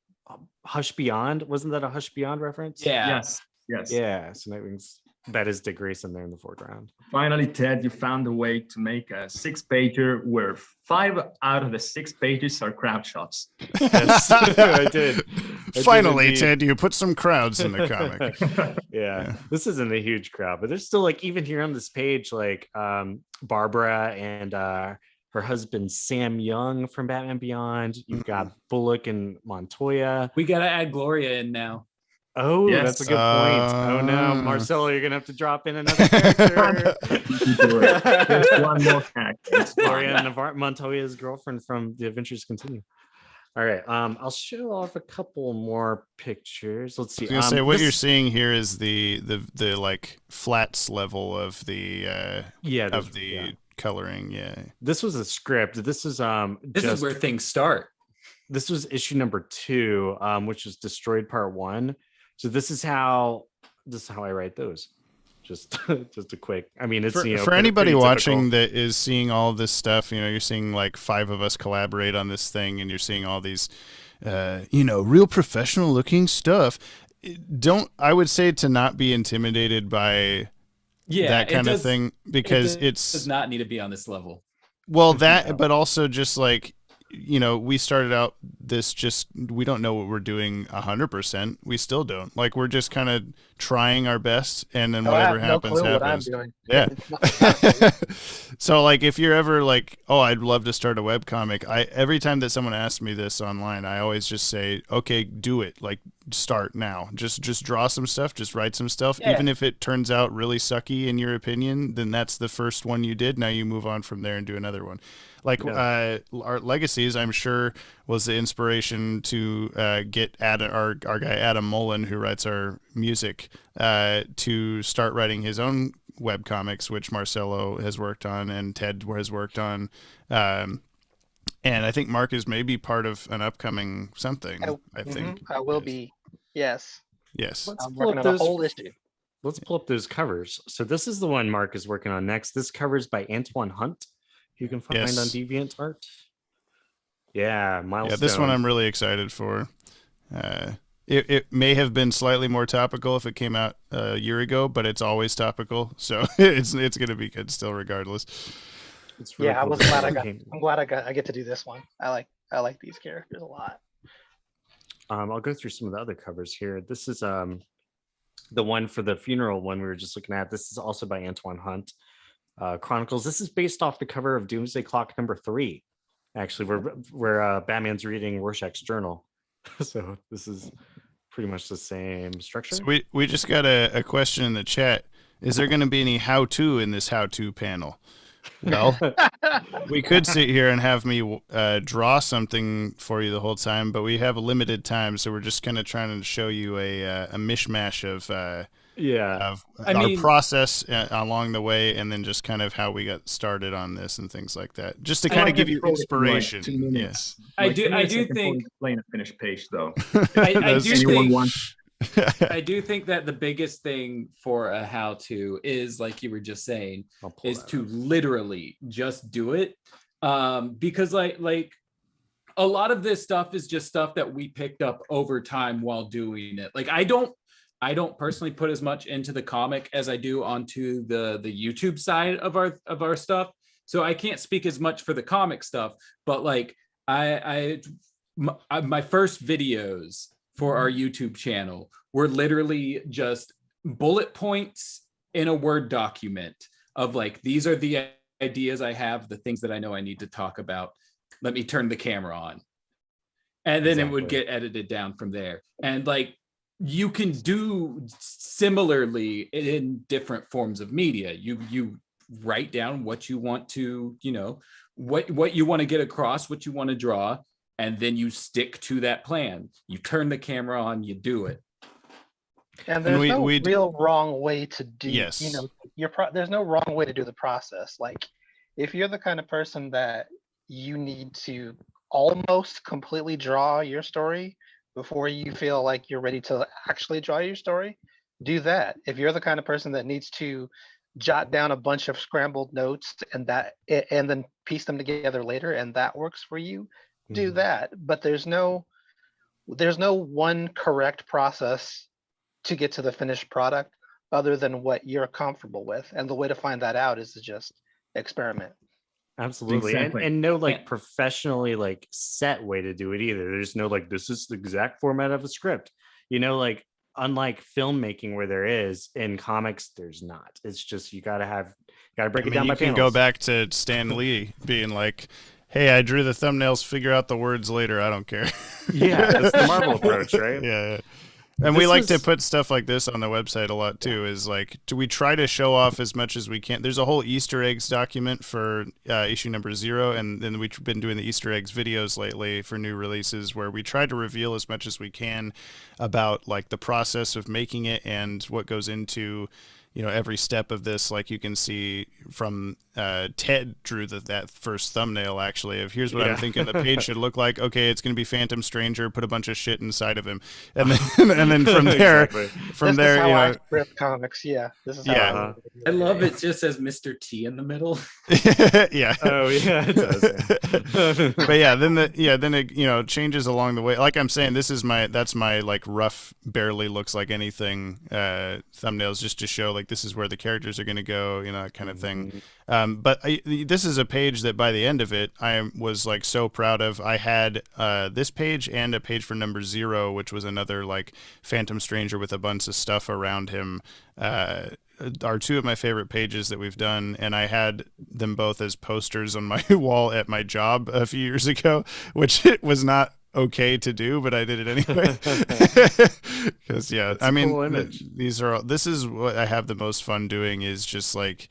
Hush Beyond? Wasn't that a Hush Beyond reference? Yeah. Yes. Yeah. So Nightwing's that is Dick Grayson there in the foreground. Finally, Ted, you found a way to make a 6-pager where 5 out of the 6 pages are crowd shots. Yes, I did. Finally, indeed. Ted, you put some crowds in the comic. Yeah, this isn't a huge crowd, but there's still, like, even here on this page, like Barbara and her husband Sam Young from Batman Beyond. You've got Bullock and Montoya. We gotta add Gloria in now. Oh, Yes. that's a good point. Oh no, Marcelo, you're gonna have to drop in another character. There's one more character. It's fine. Gloria Montoya's girlfriend from The Adventures Continue. All right, I'll show off a couple more pictures. Let's see. I was gonna say what you're seeing here is the like flats level of the coloring. Yeah. This was a script. This is This is where things start. This was issue number 2, which was Destroyed Part 1. So this is how I write those. Just a quick. I mean, it's for anybody watching that is seeing all this stuff. You're seeing like 5 of us collaborate on this thing, and you're seeing all these, real professional looking stuff. I would say to not be intimidated by that kind of thing, because it does not need to be on this level. Well, but also just like, we started out we don't know what we're doing 100%. We still don't. Like, we're just kind of trying our best, and then whatever happens, happens. What I'm doing. Yeah. So like, if you're ever like, oh, I'd love to start a webcomic, every time that someone asks me this online, I always just say, okay, do it. Like, start now. Just draw some stuff, just write some stuff. Yeah. Even if it turns out really sucky in your opinion, then that's the first one you did. Now you move on from there and do another one. Like, our Legacies, I'm sure, was the inspiration to get our guy Adam Mullen, who writes our music, to start writing his own webcomics, which Marcelo has worked on and Ted has worked on. And I think Mark is maybe part of an upcoming something. I think I will be. Yes. I'm working on a whole issue. Let's pull up those covers. So this is the one Mark is working on next. This cover is by Antoine Hunt. You can find on DeviantArt. Yeah, Milestone. Yeah, this one I'm really excited for. It may have been slightly more topical if it came out a year ago, but it's always topical, so it's going to be good still, regardless. It's really cool. I'm glad I get to do this one. I like these characters a lot. I'll go through some of the other covers here. This is the one for the funeral one we were just looking at. This is also by Antoine Hunt. Chronicles. This is based off the cover of Doomsday Clock #3, actually, where Batman's reading Rorschach's journal. So this is pretty much the same structure. So we just got a question in the chat. Is there going to be any how-to in this how-to panel? Well, we could sit here and have me draw something for you the whole time, but we have a limited time, so we're just kind of trying to show you a mishmash of our process along the way, and then just kind of how we got started on this and things like that, just to kind of give you inspiration. Yes, I do think explain a finished page though. I do think that the biggest thing for a how-to is, like you were just saying, is to literally just do it, because like a lot of this stuff is just stuff that we picked up over time while doing it. Like, I don't personally put as much into the comic as I do onto the YouTube side of our stuff. So I can't speak as much for the comic stuff, but like my first videos for our YouTube channel were literally just bullet points in a Word document of like, these are the ideas I have, the things that I know I need to talk about. Let me turn the camera on. And then it would get edited down from there. And like, you can do similarly in different forms of media. You write down what you want to, what you want to get across, what you want to draw, and then you stick to that plan. You turn the camera on, you do it. And there's no real wrong way to do. Yes. There's no wrong way to do the process. Like, if you're the kind of person that you need to almost completely draw your story before you feel like you're ready to actually draw your story, do that. If you're the kind of person that needs to jot down a bunch of scrambled notes and then piece them together later, and that works for you, do that. But there's no one correct process to get to the finished product other than what you're comfortable with, and the way to find that out is to just experiment. Absolutely. Exactly. And no like professionally like set way to do it either. There's no like, this is the exact format of a script, like unlike filmmaking where there is, in comics there's not. It's just you gotta break it down by panels. You can go back to Stan Lee being like, hey, I drew the thumbnails, figure out the words later, I don't care. Yeah, that's the Marvel approach, right? Yeah. And we like to put stuff like this on the website a lot too, is like, do we try to show off as much as we can? There's a whole Easter eggs document for issue #0, and then we've been doing the Easter eggs videos lately for new releases, where we try to reveal as much as we can about like the process of making it and what goes into every step of this. Like you can see from Ted drew that first thumbnail actually of here's what I'm thinking the page should look like. Okay, it's going to be Phantom Stranger. Put a bunch of shit inside of him, and then from there, This is how I script comics. Yeah, this is how I love it. Just says Mr. T in the middle. Yeah. Oh yeah, it does. But then it changes along the way. Like I'm saying, that's my like rough, barely looks like anything thumbnails just to show like this is where the characters are going to go, that kind of thing. But this is a page that by the end of it, I was like so proud of. I had this page and a page for number 0, which was another like Phantom Stranger with a bunch of stuff around him. Are two of my favorite pages that we've done, and I had them both as posters on my wall at my job a few years ago, which it was not okay to do, but I did it anyway. Because I mean, cool image. This is what I have the most fun doing, is just like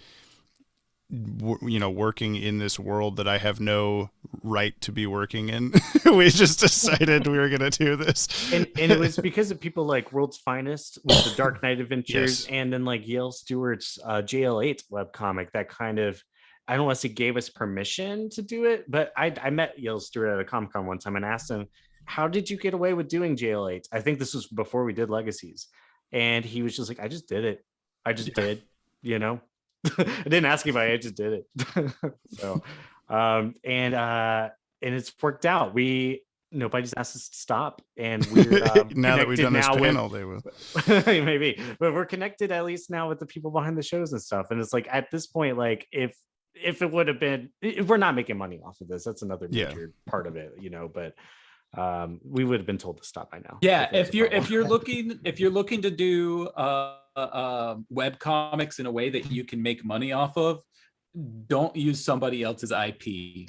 working in this world that I have no right to be working in. We just decided we were gonna do this, and it was because of people like World's Finest with the Dark Knight Adventures, and then like Yale Stewart's JL8 webcomic that kind of, I don't want to say gave us permission to do it, but I met Yale Stewart at a Comic-Con one time and asked him, how did you get away with doing JL8? I think this was before we did Legacies, and he was just like, I just did it. I just did, I didn't ask anybody, I just did it. So and it's worked out. Nobody's asked us to stop, and we're now that we've done this panel, they will. Maybe, but we're connected at least now with the people behind the shows and stuff. And it's like at this point, like if it would have been, if we're not making money off of this, that's another major part of it, but we would have been told to stop by now. Yeah, if you're looking to do web comics in a way that you can make money off of, don't use somebody else's IP.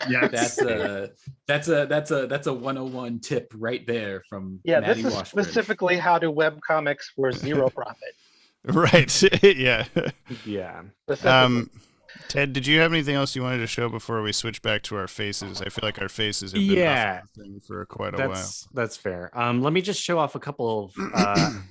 Yes. That's a 101 tip right there from this Maddie is Washburn. specifically how to web comics for zero profit. Right. Yeah. Ted, did you have anything else you wanted to show before we switch back to our faces? I feel like our faces have been off the thing for quite a while. That's fair. Let me just show off a couple of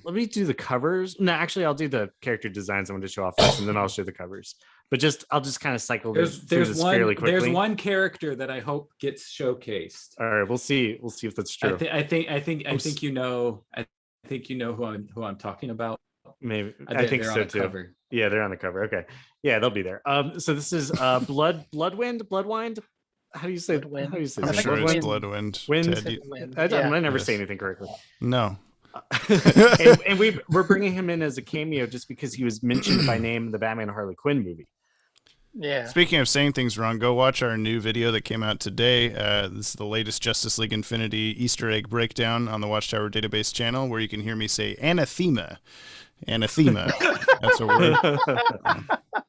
let me do the covers. No, actually I'll do the character designs I want to show off first, and then I'll show the covers. But I'll just kind of cycle this fairly quickly. There's one character that I hope gets showcased. All right, we'll see if that's true. I think you know who I'm talking about. Maybe I think so too. Cover. Yeah, they're on the cover. Okay, yeah, they'll be there. So this is Bloodwind. How do you say? Bloodwind. How do you say? I'm sure it's Bloodwind. I never say anything correctly. No. and we're bringing him in as a cameo just because he was mentioned by name in the Batman and Harley Quinn movie. Yeah. Speaking of saying things wrong, go watch our new video that came out today. This is the latest Justice League Infinity Easter egg breakdown on the Watchtower Database channel, where you can hear me say anathema. Anathema. That's a word.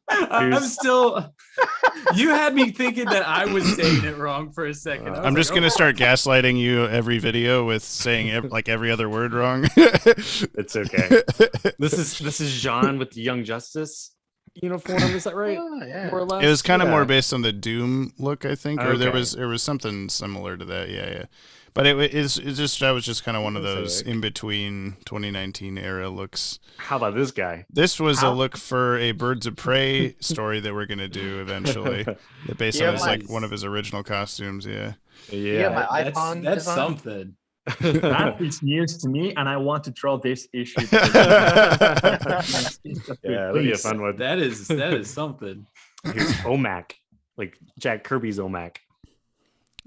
I'm still. You had me thinking that I was saying it wrong for a second. I'm just gonna start gaslighting you every video with saying like every other word wrong. It's okay. This is Jean with the Young Justice uniform. Is that right? Oh, yeah. More or less. It was kind of more based on the Doom look, I think, or there was something similar to that. Yeah. But that was just kind of one of those in between 2019 era looks. How about this guy? This was a look for a Birds of Prey story that we're gonna do eventually, based on like one of his original costumes. Yeah. My iPhone that's design. Something. That is news to me, and I want to draw this issue. That'll be a fun one. That is something. Here's OMAC, like Jack Kirby's OMAC.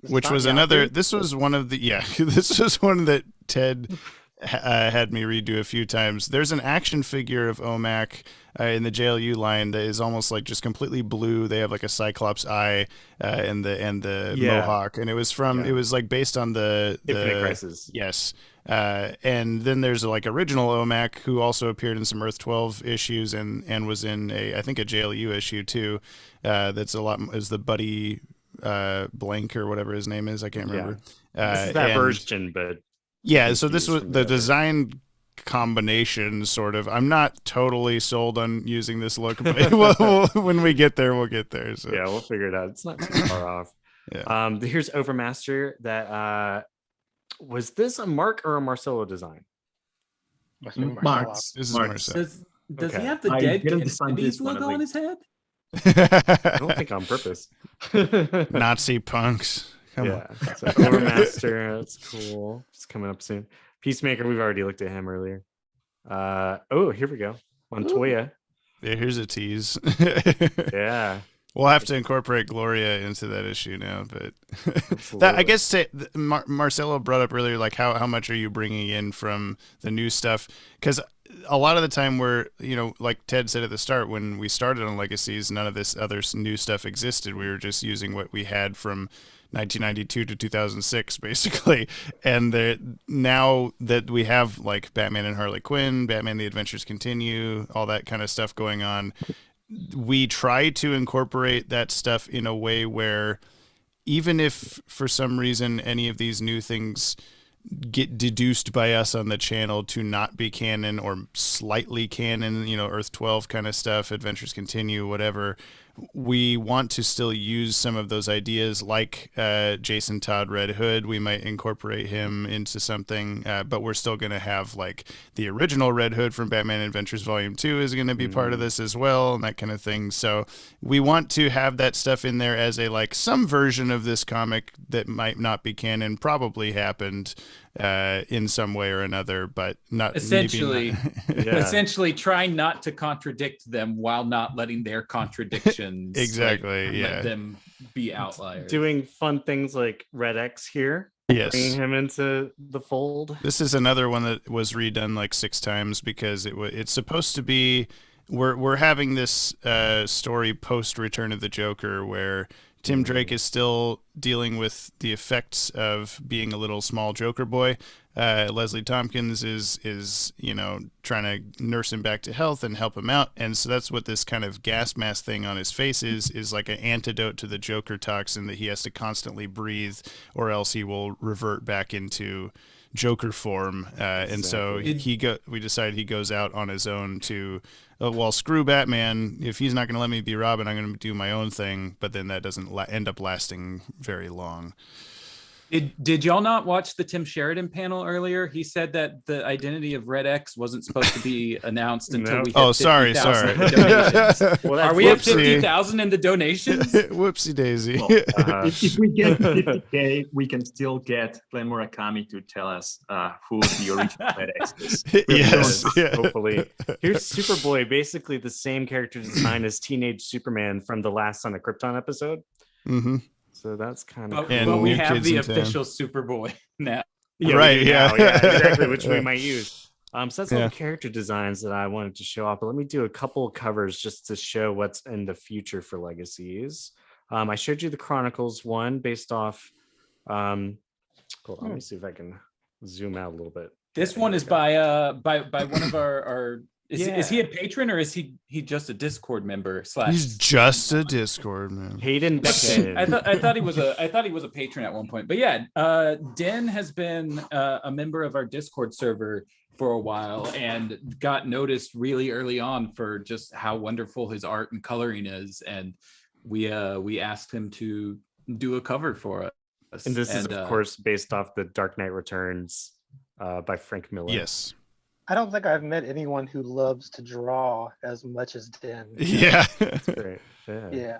Which was another. This was one of the. Yeah, this was one that Ted had me redo a few times. There's an action figure of OMAC in the JLU line that is almost like just completely blue. They have like a Cyclops eye and the mohawk, and it was it was like based on the Infinite Crisis. Yes. And then there's like original OMAC who also appeared in some Earth 12 issues and was in I think a JLU issue too. That's a lot is the Buddy Blank or whatever his name is. I can't remember. This is that version, but so this was the design combination sort of. I'm not totally sold on using this look, but when we get there, we'll get there. So yeah, we'll figure it out. It's not too far off. Yeah. Here's Overmaster. That was this a Mark or a Marcelo design? Must be Marks. This is Marcel. Does Okay. he have the I dead didn't design Kennedys this one, at logo on his least. head? I don't think on purpose. Nazi punks. Come Yeah. So Core Master, that's cool. It's coming up soon. Peacemaker, we've already looked at him earlier. Oh, here we go. Montoya. on. Yeah, here's a tease. Yeah. We'll have to incorporate Gloria into that issue now, but that I guess Marcelo brought up earlier, like how much are you bringing in from the new stuff? Because a lot of the time we're, like Ted said at the start, when we started on Legacies, none of this other new stuff existed. We were just using what we had from 1992 to 2006, basically. And now that we have like Batman and Harley Quinn, Batman: The Adventures Continue, all that kind of stuff going on, we try to incorporate that stuff in a way where even if for some reason any of these new things get deduced by us on the channel to not be canon or slightly canon, Earth 12 kind of stuff, Adventures Continue, whatever, we want to still use some of those ideas, like Jason Todd Red Hood. We might incorporate him into something, but we're still going to have like the original Red Hood from Batman Adventures Volume 2 is going to be part of this as well, and that kind of thing. So we want to have that stuff in there as a like some version of this comic that might not be canon, probably happened in some way or another, but not essentially maybe not. essentially trying not to contradict them while not letting their contradictions exactly let them be outliers. Doing fun things like Red X here. Yes. Bringing him into the fold. This is another one that was redone like 6 times because it's supposed to be, we're having this story post Return of the Joker where Tim Drake is still dealing with the effects of being a little small Joker boy. Leslie Tompkins is trying to nurse him back to health and help him out, and so that's what this kind of gas mask thing on his face is like an antidote to the Joker toxin that he has to constantly breathe, or else he will revert back into Joker form. And so we decided he goes out on his own to. Well, screw Batman. If he's not going to let me be Robin, I'm going to do my own thing. But then that doesn't end up lasting very long. Did y'all not watch the Tim Sheridan panel earlier? He said that the identity of Red X wasn't supposed to be announced until we hit 50,000 in donations. Well, are we at 50,000 in the donations? Whoopsie daisy. Well, if we get 50K, we can still get Glenn Murakami to tell us who the original Red X is. Yes, yeah. Hopefully. Here's Superboy, basically the same character design as Teenage Superman from the last Son of Krypton episode. Mm-hmm. So that's kind of cool. But we have the official Superboy now. Yeah, right, yeah. Yeah, exactly, which we might use. So that's all the character designs that I wanted to show off. But let me do a couple of covers just to show what's in the future for Legacies. I showed you the Chronicles one based off. Hold on, let me see if I can zoom out a little bit. This one is by one of our. Is he a patron or is he just a Discord member? He's just a Discord member. Hayden. I thought he was a patron at one point. But yeah, Den has been a member of our Discord server for a while and got noticed really early on for just how wonderful his art and coloring is, and we asked him to do a cover for us. And this is of course based off the Dark Knight Returns by Frank Miller. Yes. I don't think I've met anyone who loves to draw as much as Den. Yeah. That's great. Yeah.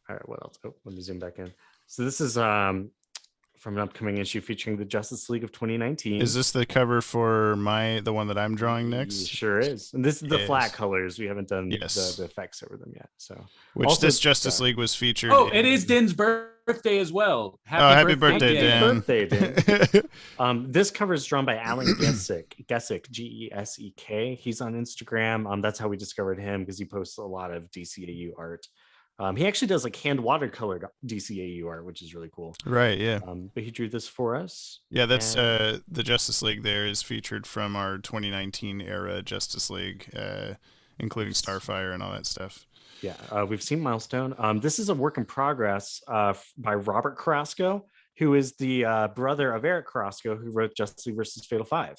All right, what else? Oh, let me zoom back in. So this is from an upcoming issue featuring the Justice League of 2019. Is this the cover for the one that I'm drawing next? It sure is. And this is the flat colors. We haven't done the effects over them yet. So this Justice League was featured. Oh, it is Den's birthday as well. Happy birthday, Dan. This cover is drawn by Alan Gesek, Gesek. He's on Instagram. That's how we discovered him, because he posts a lot of DCAU art. He actually does like hand watercolored DCAU art, which is really cool. Right, yeah. But he drew this for us. Yeah, that's the Justice League there is featured from our 2019 era Justice League, including Starfire and all that stuff. Yeah, we've seen Milestone. This is a work in progress by Robert Carrasco, who is the brother of Eric Carrasco, who wrote Justice League versus Fatal 5.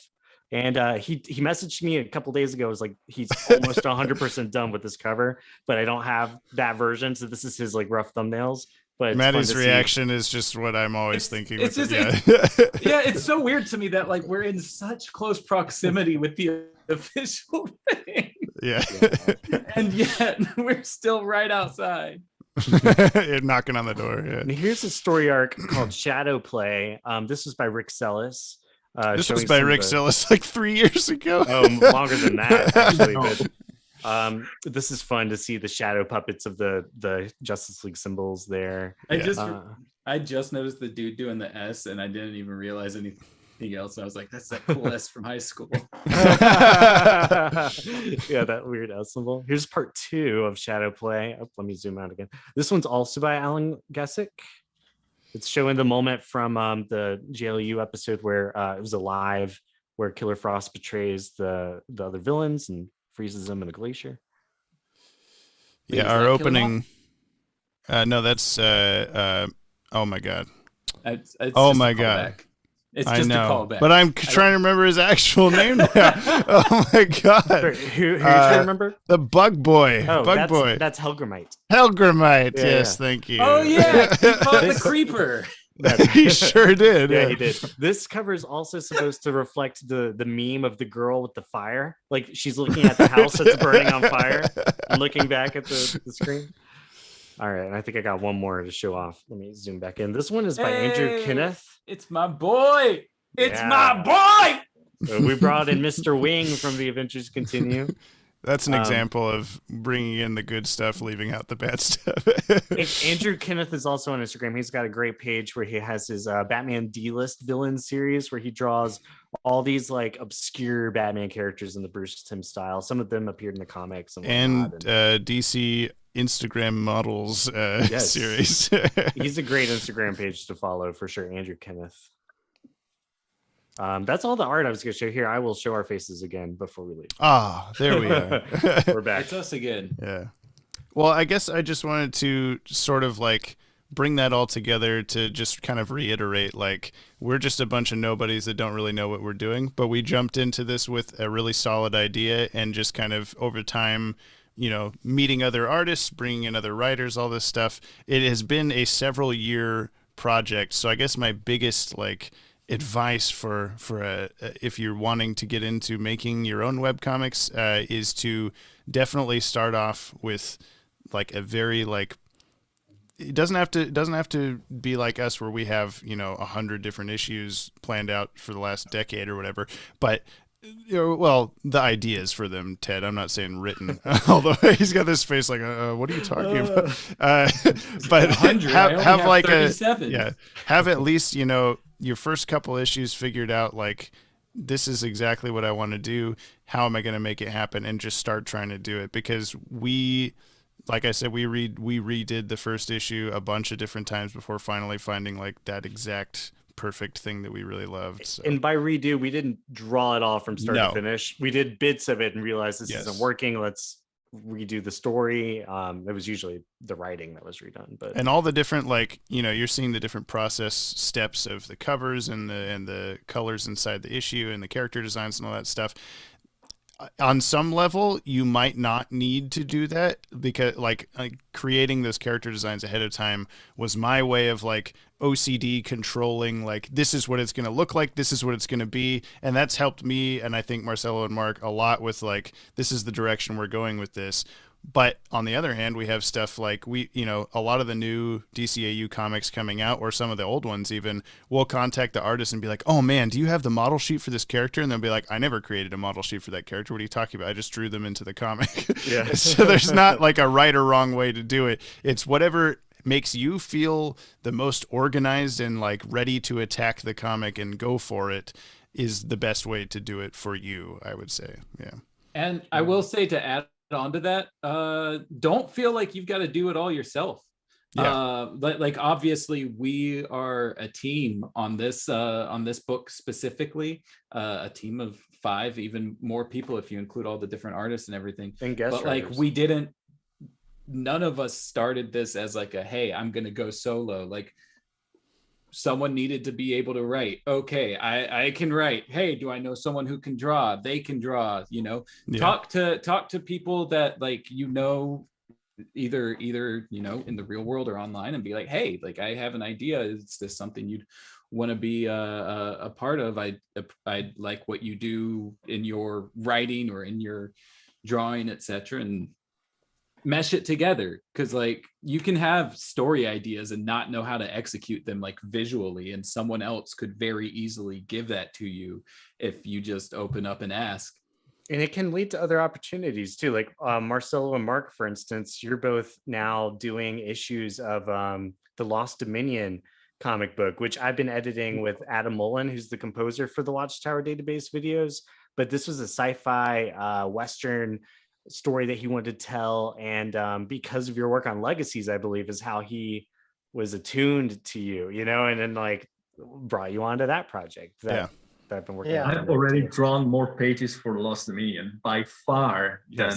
And he messaged me a couple days ago. It was like, he's almost 100% done with this cover, but I don't have that version. So this is his like rough thumbnails. But Maddie's reaction is just what I'm always thinking. It's so weird to me that like we're in such close proximity with the official thing. Yeah. And yet we're still right outside. You're knocking on the door. Yeah. And here's a story arc called Shadow Play. This was by Rick Sellis. This was by Rick Sellis like 3 years ago. Oh, longer than that, actually. But this is fun to see the shadow puppets of the Justice League symbols there. I just noticed the dude doing the S, and I didn't even realize anything else. I was like, that's that cool S from high school. Yeah, that weird S symbol. Here's part 2 of Shadow Play. Oh, let me zoom out again. This one's also by Alan Gesick. It's showing the moment from the JLU episode where it was alive, where Killer Frost betrays the other villains and freezes them in a glacier. Wait, yeah, our opening. No, that's. Oh my god. It's oh my god. It's just a callback. But I'm trying to remember his actual name now. Oh my god. Who you trying to remember? The Bug Boy. Oh, Bug Boy. That's Helgramite. Helgramite. Yeah, yes, thank you. Oh yeah, he fought the creeper. He sure did. Yeah, he did. This cover is also supposed to reflect the meme of the girl with the fire. Like she's looking at the house that's burning on fire and looking back at the screen. All right, and I think I got one more to show off. Let me zoom back in. This one is by Andrew Kenneth. It's my boy. It's my boy. So we brought in Mr. Wing from The Adventures Continue. That's an example of bringing in the good stuff, leaving out the bad stuff. Andrew Kenneth is also on Instagram. He's got a great page where he has his Batman D-list villain series where he draws all these like obscure Batman characters in the Bruce Timm style. Some of them appeared in the comics. And DC Instagram models series. He's a great Instagram page to follow for sure, Andrew Kenneth. That's all the art I was going to show here. I will show our faces again before we leave. Ah, there we are. We're back. It's us again. Yeah. Well, I guess I just wanted to sort of like bring that all together to just kind of reiterate, like, we're just a bunch of nobodies that don't really know what we're doing, but we jumped into this with a really solid idea and just kind of over time, you know, meeting other artists, bringing in other writers, all this stuff. It has been a several year project. So I guess my biggest like advice for if you're wanting to get into making your own webcomics is to definitely start off with like a very like, it doesn't have to be like us where we have, you know, 100 different issues planned out for the last decade or whatever, but well, the ideas for them, Ted. I'm not saying written, although he's got this face like, what are you talking about? But have like 37. Have at least, you know, your first couple issues figured out, like, this is exactly what I want to do. How am I going to make it happen? And just start trying to do it, because like I said, we redid the first issue a bunch of different times before finally finding like that exact perfect thing that we really loved. So. And by redo, we didn't draw it all from start to finish. We did bits of it and realized this isn't working. Let's redo the story. It was usually the writing that was redone, and all the different, like, you know, you're seeing the different process steps of the covers and the colors inside the issue and the character designs and all that stuff. On some level, you might not need to do that, because like creating those character designs ahead of time was my way of like OCD controlling, like, this is what it's going to look like, this is what it's going to be. And that's helped me, and I think Marcelo and Mark, a lot with like, this is the direction we're going with this. But on the other hand, we have stuff like a lot of the new DCAU comics coming out, or some of the old ones even, we'll contact the artist and be like, oh man, do you have the model sheet for this character? And they'll be like, I never created a model sheet for that character. What are you talking about? I just drew them into the comic. Yeah. So there's not like a right or wrong way to do it. It's whatever makes you feel the most organized and like ready to attack the comic and go for it is the best way to do it for you, I would say. Yeah. And I will say, to add onto that, don't feel like you've got to do it all yourself. Like obviously we are a team on this book specifically, a team of 5, even more people if you include all the different artists and everything. And guest but like writers. None of us started this as like a, hey, I'm gonna go solo. Like, someone needed to be able to write. Okay, I can write. Hey, do I know someone who can draw? They can draw, you know. Talk to people that, like, you know, either in the real world or online, and be like, hey, like I have an idea, is this something you'd want to be a part of? I like what you do in your writing or in your drawing, etc., and mesh it together. Because like you can have story ideas and not know how to execute them like visually, and someone else could very easily give that to you if you just open up and ask. And it can lead to other opportunities too. Like Marcelo and Mark, for instance, you're both now doing issues of the Lost Dominion comic book, which I've been editing with Adam Mullen, who's the composer for the Watchtower database videos. But this was a sci-fi Western story that he wanted to tell. And because of your work on Legacies, I believe, is how he was attuned to you, and then like brought you onto that project. That I've been working on. I've already drawn more pages for Lost Dominion by far than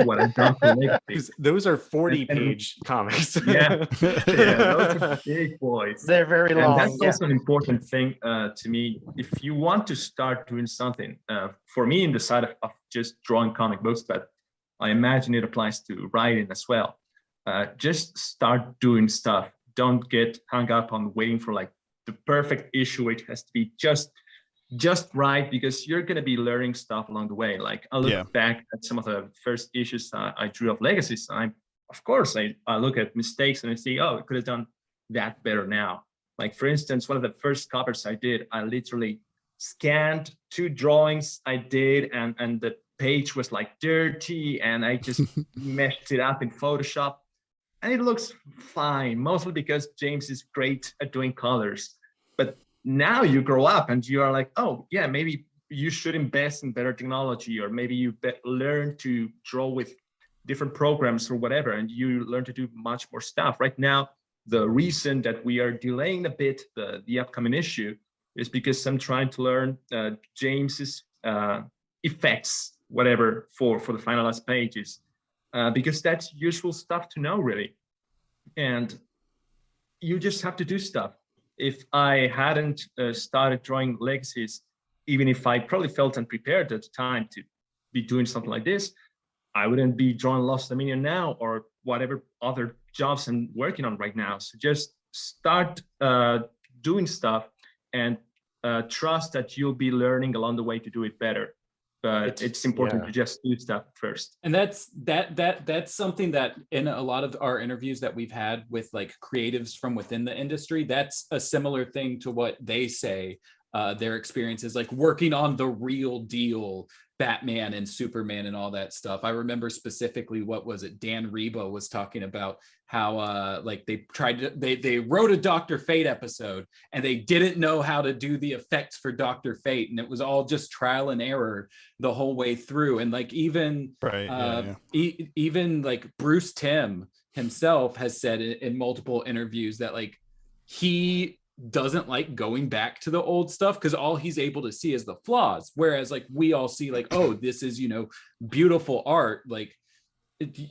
what I've done for Legacies. Those are 40-page comics. Yeah, those are big boys. They're very long. And that's also an important thing to me. If you want to start doing something, for me, in the side of just drawing comic books, but I imagine it applies to writing as well. Just start doing stuff. Don't get hung up on waiting for like the perfect issue. It has to be just right, because you're going to be learning stuff along the way. Like I look back at some of the first issues I drew of Legacies. I look at mistakes and I see, oh, I could have done that better now. Like for instance, one of the first covers I did, I literally scanned 2 drawings I did, and the page was like dirty, and I just meshed it up in Photoshop, and it looks fine, mostly because James is great at doing colors. But now you grow up and you are like, oh yeah, maybe you should invest in better technology, or maybe you learn to draw with different programs or whatever, and you learn to do much more stuff. Right now, the reason that we are delaying a bit the upcoming issue is because I'm trying to learn James's effects, whatever, for the finalized pages, because that's useful stuff to know, really. And you just have to do stuff. If I hadn't started drawing Legacies, even if I probably felt unprepared at the time to be doing something like this, I wouldn't be drawing Lost Dominion now, or whatever other jobs I'm working on right now. So just start doing stuff, and trust that you'll be learning along the way to do it better. But it's important to just do stuff first. And that's something that in a lot of our interviews that we've had with like creatives from within the industry, that's a similar thing to what they say. Their experiences like working on the real deal Batman and Superman and all that stuff. I remember specifically, what was it? Dan Reba was talking about how like they wrote a Dr. Fate episode and they didn't know how to do the effects for Dr. Fate, and it was all just trial and error the whole way through. And like even even like Bruce Timm himself has said in multiple interviews that like he doesn't like going back to the old stuff because all he's able to see is the flaws, whereas like we all see like, oh, this is beautiful art. Like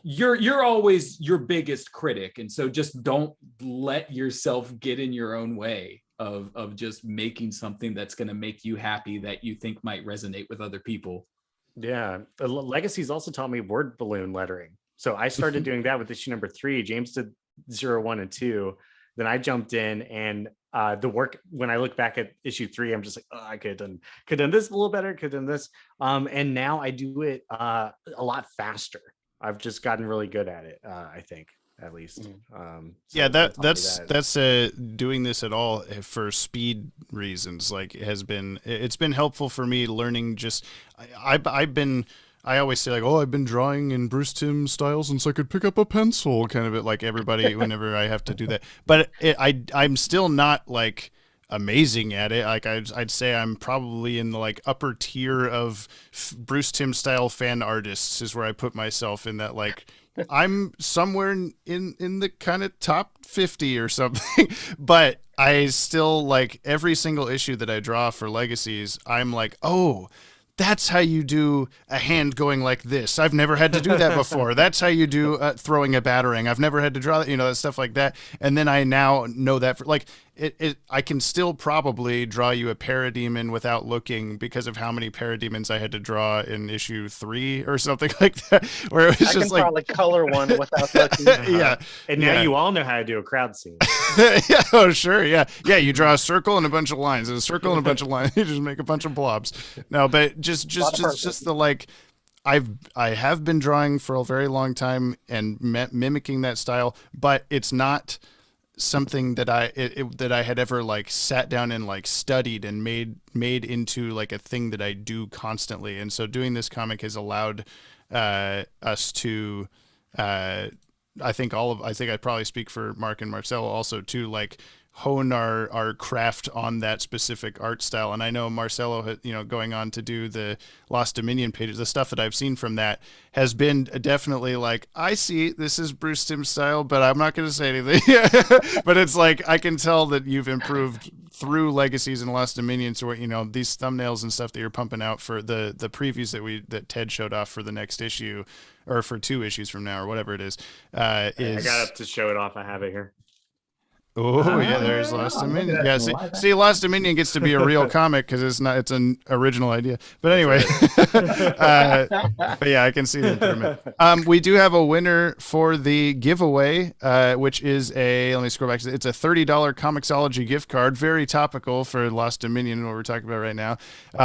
you're always your biggest critic, and so just don't let yourself get in your own way of just making something that's going to make you happy, that you think might resonate with other people. The Legacies also taught me word balloon lettering, so I started doing that with issue number 3. James did 0, 1, and 2. Then I jumped in, and the work, when I look back at issue 3, I'm just like, oh, I could have done this a little better, could have done this. And now I do it a lot faster. I've just gotten really good at it, I think, at least. That's doing this at all for speed reasons. Like it's been helpful for me learning. Just I always say like, oh, I've been drawing in Bruce Timm style since I could pick up a pencil, kind of it, like everybody whenever I have to do that. But I'm still not like amazing at it. Like I'd say I'm probably in the like upper tier of Bruce Timm style fan artists is where I put myself in that. Like I'm somewhere in the kind of top 50 or something. But I still, like, every single issue that I draw for Legacies, I'm like, oh, that's how you do a hand going like this. I've never had to do that before. That's how you do throwing a batarang. I've never had to draw that, stuff like that. And then I now know that for, like, I can still probably draw you a parademon without looking because of how many parademons I had to draw in issue 3 or something like that, where it was I just can probably color one without looking. Yeah. And now you all know how to do a crowd scene. Yeah, oh sure, yeah. You draw a circle and a bunch of lines, and a circle and a bunch of lines. You just make a bunch of blobs. No, but just the like. I have been drawing for a very long time and mimicking that style, but it's not something that I had ever like sat down and like studied and made into like a thing that I do constantly. And so doing this comic has allowed us to I think I probably speak for Mark and Marcelo also to like hone our craft on that specific art style. And I know Marcelo, going on to do the Lost Dominion pages, the stuff that I've seen from that has been definitely like, I see this is Bruce Timm's style, but I'm not going to say anything. But it's like, I can tell that you've improved through Legacies and Lost Dominion to where, these thumbnails and stuff that you're pumping out for the previews that Ted showed off for the next issue or for 2 issues from now or whatever it is. I got up to show it off. I have it here. Oh yeah, there's Lost Dominion. Yeah, see, Lost Dominion gets to be a real comic because it's an original idea. But anyway, but yeah, I can see the improvement. We do have a winner for the giveaway, which is let me scroll back. It's a $30 Comixology gift card, very topical for Lost Dominion, what we're talking about right now.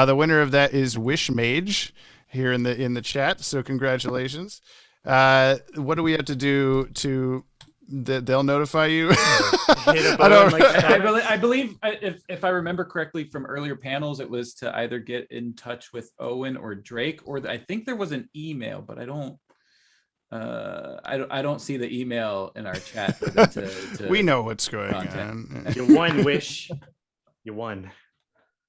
The winner of that is Wish Mage here in the chat. So congratulations. What do we have to do to? They'll notify you. I believe if I remember correctly from earlier panels, it was to either get in touch with Owen or Drake, or I think there was an email, but I don't see the email in our chat for them to we know what's going on. You won, Wish. You won.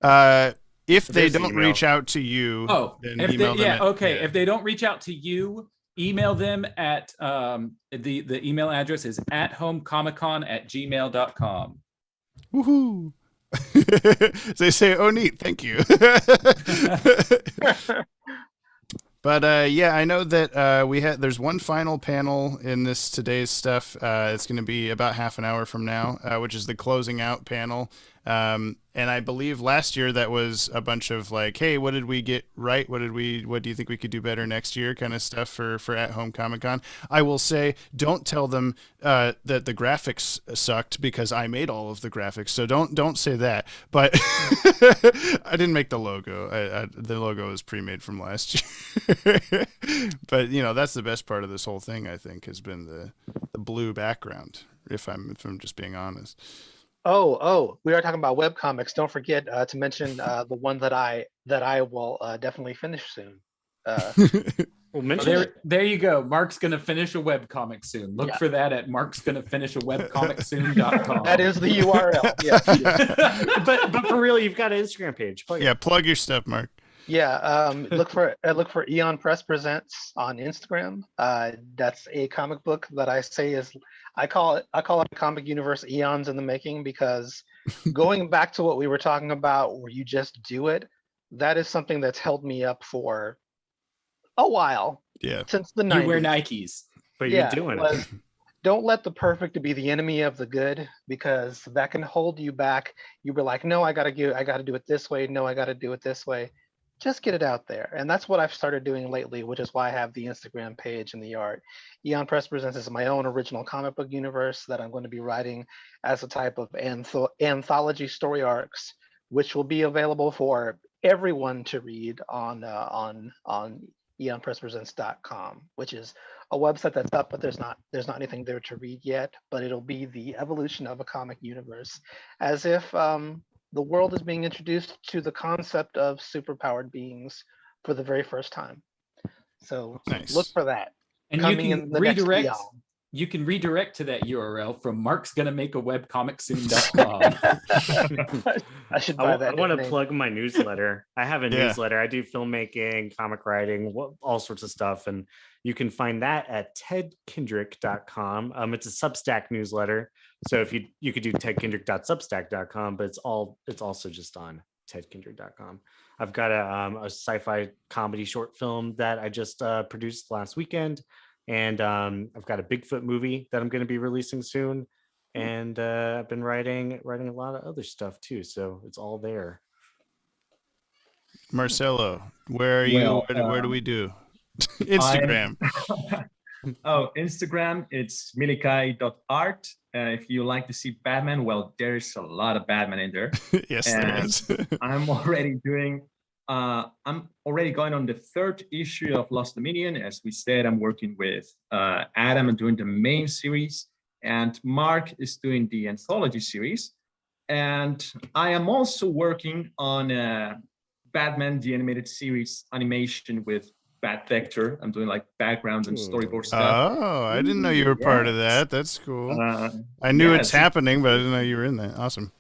If they don't reach out to you, then email them. If they don't reach out to you, email them at the email address is athomecomicon@gmail.com. Woohoo! They say, "Oh, neat, thank you." But I know that there's one final panel in today's stuff. It's going to be about half an hour from now, which is the closing out panel. And I believe last year that was a bunch of like, hey, what did we get right? What do you think we could do better next year? Kind of stuff for At Home Comic Con. I will say, don't tell them that the graphics sucked because I made all of the graphics. So don't say that. But I didn't make the logo. The logo is pre-made from last year. But that's the best part of this whole thing. I think has been the blue background. If I'm just being honest. Oh, we are talking about webcomics. Don't forget to mention the one that I will definitely finish soon. Well, mention there you go. Mark's going to finish a webcomic soon. Look for that at marksgonnafinish-a-webcomicsoon.com. That is the URL. Yeah. but for real, you've got an Instagram page. Plug your stuff, Mark. Yeah, look for Eon Press Presents on Instagram. That's a comic book that I say is I call it a comic universe eons in the making, because going back to what we were talking about where you just do it, that is something that's held me up for a while. Yeah. Since the 90s. You wear Nikes. But you're doing it. Don't let the perfect be the enemy of the good, because that can hold you back. You were like, no, I gotta do it this way. No, I gotta do it this way. Just get it out there. And that's what I've started doing lately, which is why I have the Instagram page and the art. Eon Press Presents is my own original comic book universe that I'm going to be writing as a type of anthology story arcs, which will be available for everyone to read on eonpresspresents.com, which is a website that's up, but there's not anything there to read yet. But it'll be the evolution of a comic universe, as if the world is being introduced to the concept of superpowered beings for the very first time. So Look for that. And you can redirect to that URL from marksgonnamakeawebcomicsoon.com. I should buy that. I want to plug my newsletter. I have a newsletter. I do filmmaking, comic writing, all sorts of stuff. And you can find that at tedkendrick.com. It's a Substack newsletter. So if you could do tedkendrick.substack.com, but it's also just on tedkendrick.com. I've got a sci-fi comedy short film that I just produced last weekend. And I've got a Bigfoot movie that I'm going to be releasing soon. And I've been writing a lot of other stuff too, so it's all there. Marcelo, where are you? Where do we do? Instagram. Instagram, it's milikai.art. If you like to see Batman, well, there's a lot of Batman in there. Yes, there is. I'm already going on the 3rd issue of Lost Dominion. As we said, I'm working with Adam and doing the main series, and Mark is doing the anthology series. And I am also working on Batman, the animated series animation with Bat Vector. I'm doing like background and storyboard stuff. Oh, I didn't know you were part of that. That's cool. I knew it's happening, but I didn't know you were in that. Awesome.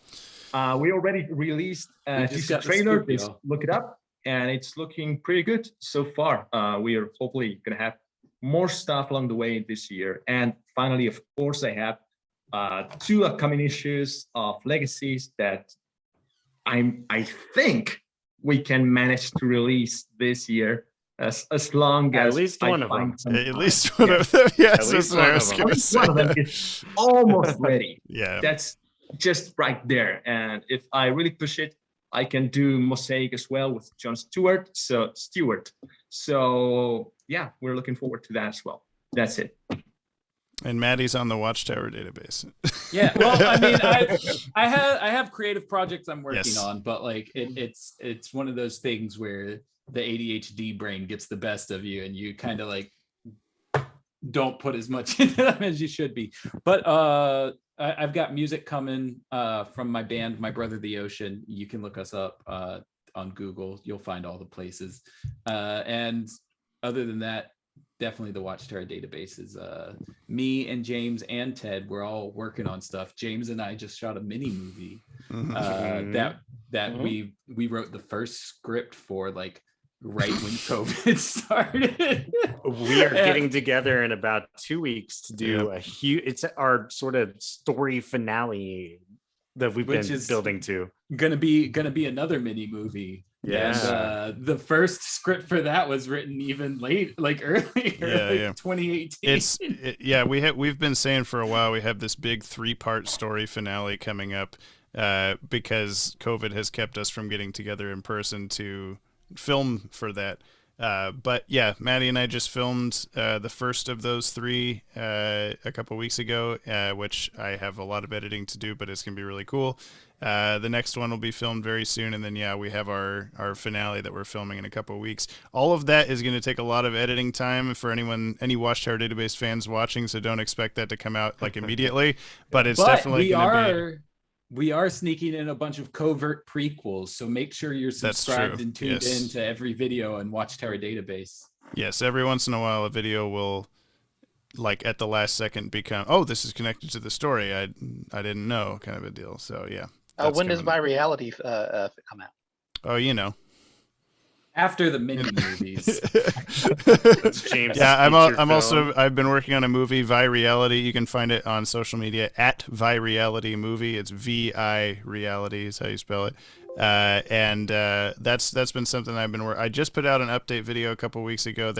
We already released a trailer. Just look it up, and it's looking pretty good so far. We are hopefully going to have more stuff along the way this year. And finally, of course, I have 2 upcoming issues of Legacies that I think we can manage to release this year. As long as at least one of them. At least one of them. Yes, that's what I was going to say. One of them is almost ready. Yeah. That's just right there. And if I really push it, I can do Mosaic as well with John Stewart. So yeah, we're looking forward to that as well. That's it. And Maddie's on the Watchtower database. Yeah, well, I mean, I have creative projects I'm working on, but like it's one of those things where the ADHD brain gets the best of you, and you kind of like don't put as much into them as you should be. But I've got music coming from my band, My Brother the Ocean. You can look us up on Google. You'll find all the places. And other than that, definitely the Watchtower database is me and James and Ted. We're all working on stuff. James and I just shot a mini movie that we wrote the first script for, like right when COVID started. We are getting together in about 2 weeks to do a huge, it's our sort of story finale that we've been building to. Gonna be another mini movie. Yeah. And the first script for that was written even earlier, 2018. We've been saying for a while we have this big 3-part story finale coming up because COVID has kept us from getting together in person to film for that. But yeah, Maddie and I just filmed the first of those 3 a couple weeks ago, which I have a lot of editing to do, but it's gonna be really cool. The next one will be filmed very soon, and then we have our finale that we're filming in a couple of weeks. All of that is going to take a lot of editing time for any Watchtower database fans watching, so don't expect that to come out like immediately. But it's definitely going to be. We are sneaking in a bunch of covert prequels, so make sure you're subscribed and tuned in to every video in Watchtower database. Yes, every once in a while a video will, like at the last second, become, oh, this is connected to the story. I didn't know, kind of a deal. So yeah. When does My Reality come out? Oh, after the mini movies. That's James. Yeah, I've been working on a movie, Vi Reality. You can find it on social media at Vi Reality Movie. It's VI Reality is how you spell it. And that's been something I've been working. I just put out an update video a couple weeks ago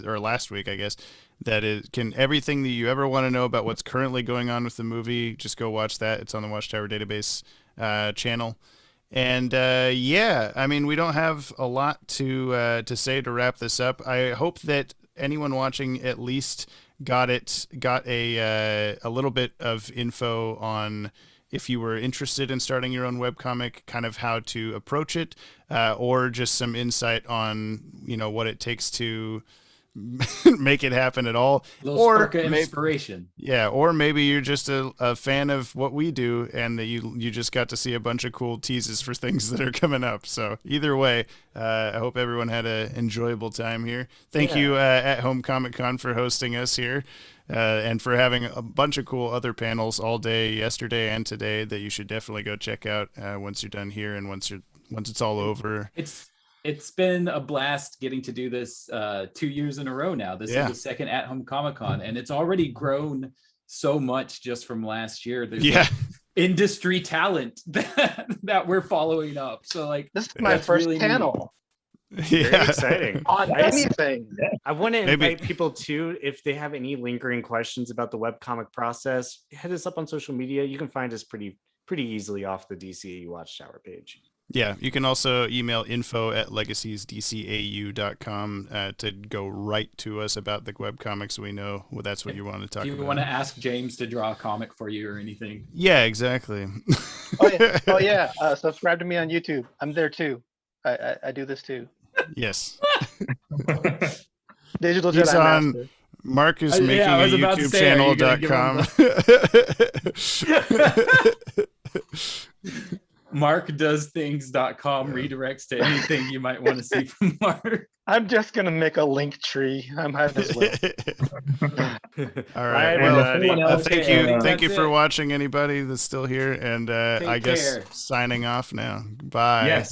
or last week, I guess, that is everything that you ever want to know about what's currently going on with the movie. Just go watch that. It's on the Watchtower database channel. And I mean, we don't have a lot to say to wrap this up. I hope that anyone watching at least got a little bit of info on, if you were interested in starting your own webcomic, kind of how to approach it, or just some insight on what it takes to make it happen at all, or inspiration. Or maybe you're just a fan of what we do, and that you just got to see a bunch of cool teases for things that are coming up. So either way, I hope everyone had an enjoyable time here. Thank you at Home Comic Con for hosting us here, and for having a bunch of cool other panels all day yesterday and today that you should definitely go check out once you're done here and once it's all over. It's been a blast getting to do this 2 years in a row now. This is the second at Home Comic Con, and it's already grown so much just from last year. There's like industry talent that we're following up. So like, this is my first panel. Very exciting. On anything. I want to Maybe. invite people too, if they have any lingering questions about the webcomic process, hit us up on social media. You can find us pretty easily off the DCAU Watchtower page. Yeah, you can also email info@legacesdcau.com to go right to us about the webcomics. We know that's what you want to talk If about. you want to ask James to draw a comic for you or anything. Yeah, exactly. Oh yeah. Subscribe to me on YouTube. I'm there too. I do this too. Yes. Digital He's Jedi on Master. Mark is Yeah, making I a was about to YouTube say, are you gonna channel.com. markdoesthings.com redirects to anything you might want to see from Mark. I'm just gonna make a link tree. I might as well. All right. Well, Well, everyone else, thank you. that's Thank you for it. watching, anybody that's still here. And I guess care. signing off now. Bye. Yes.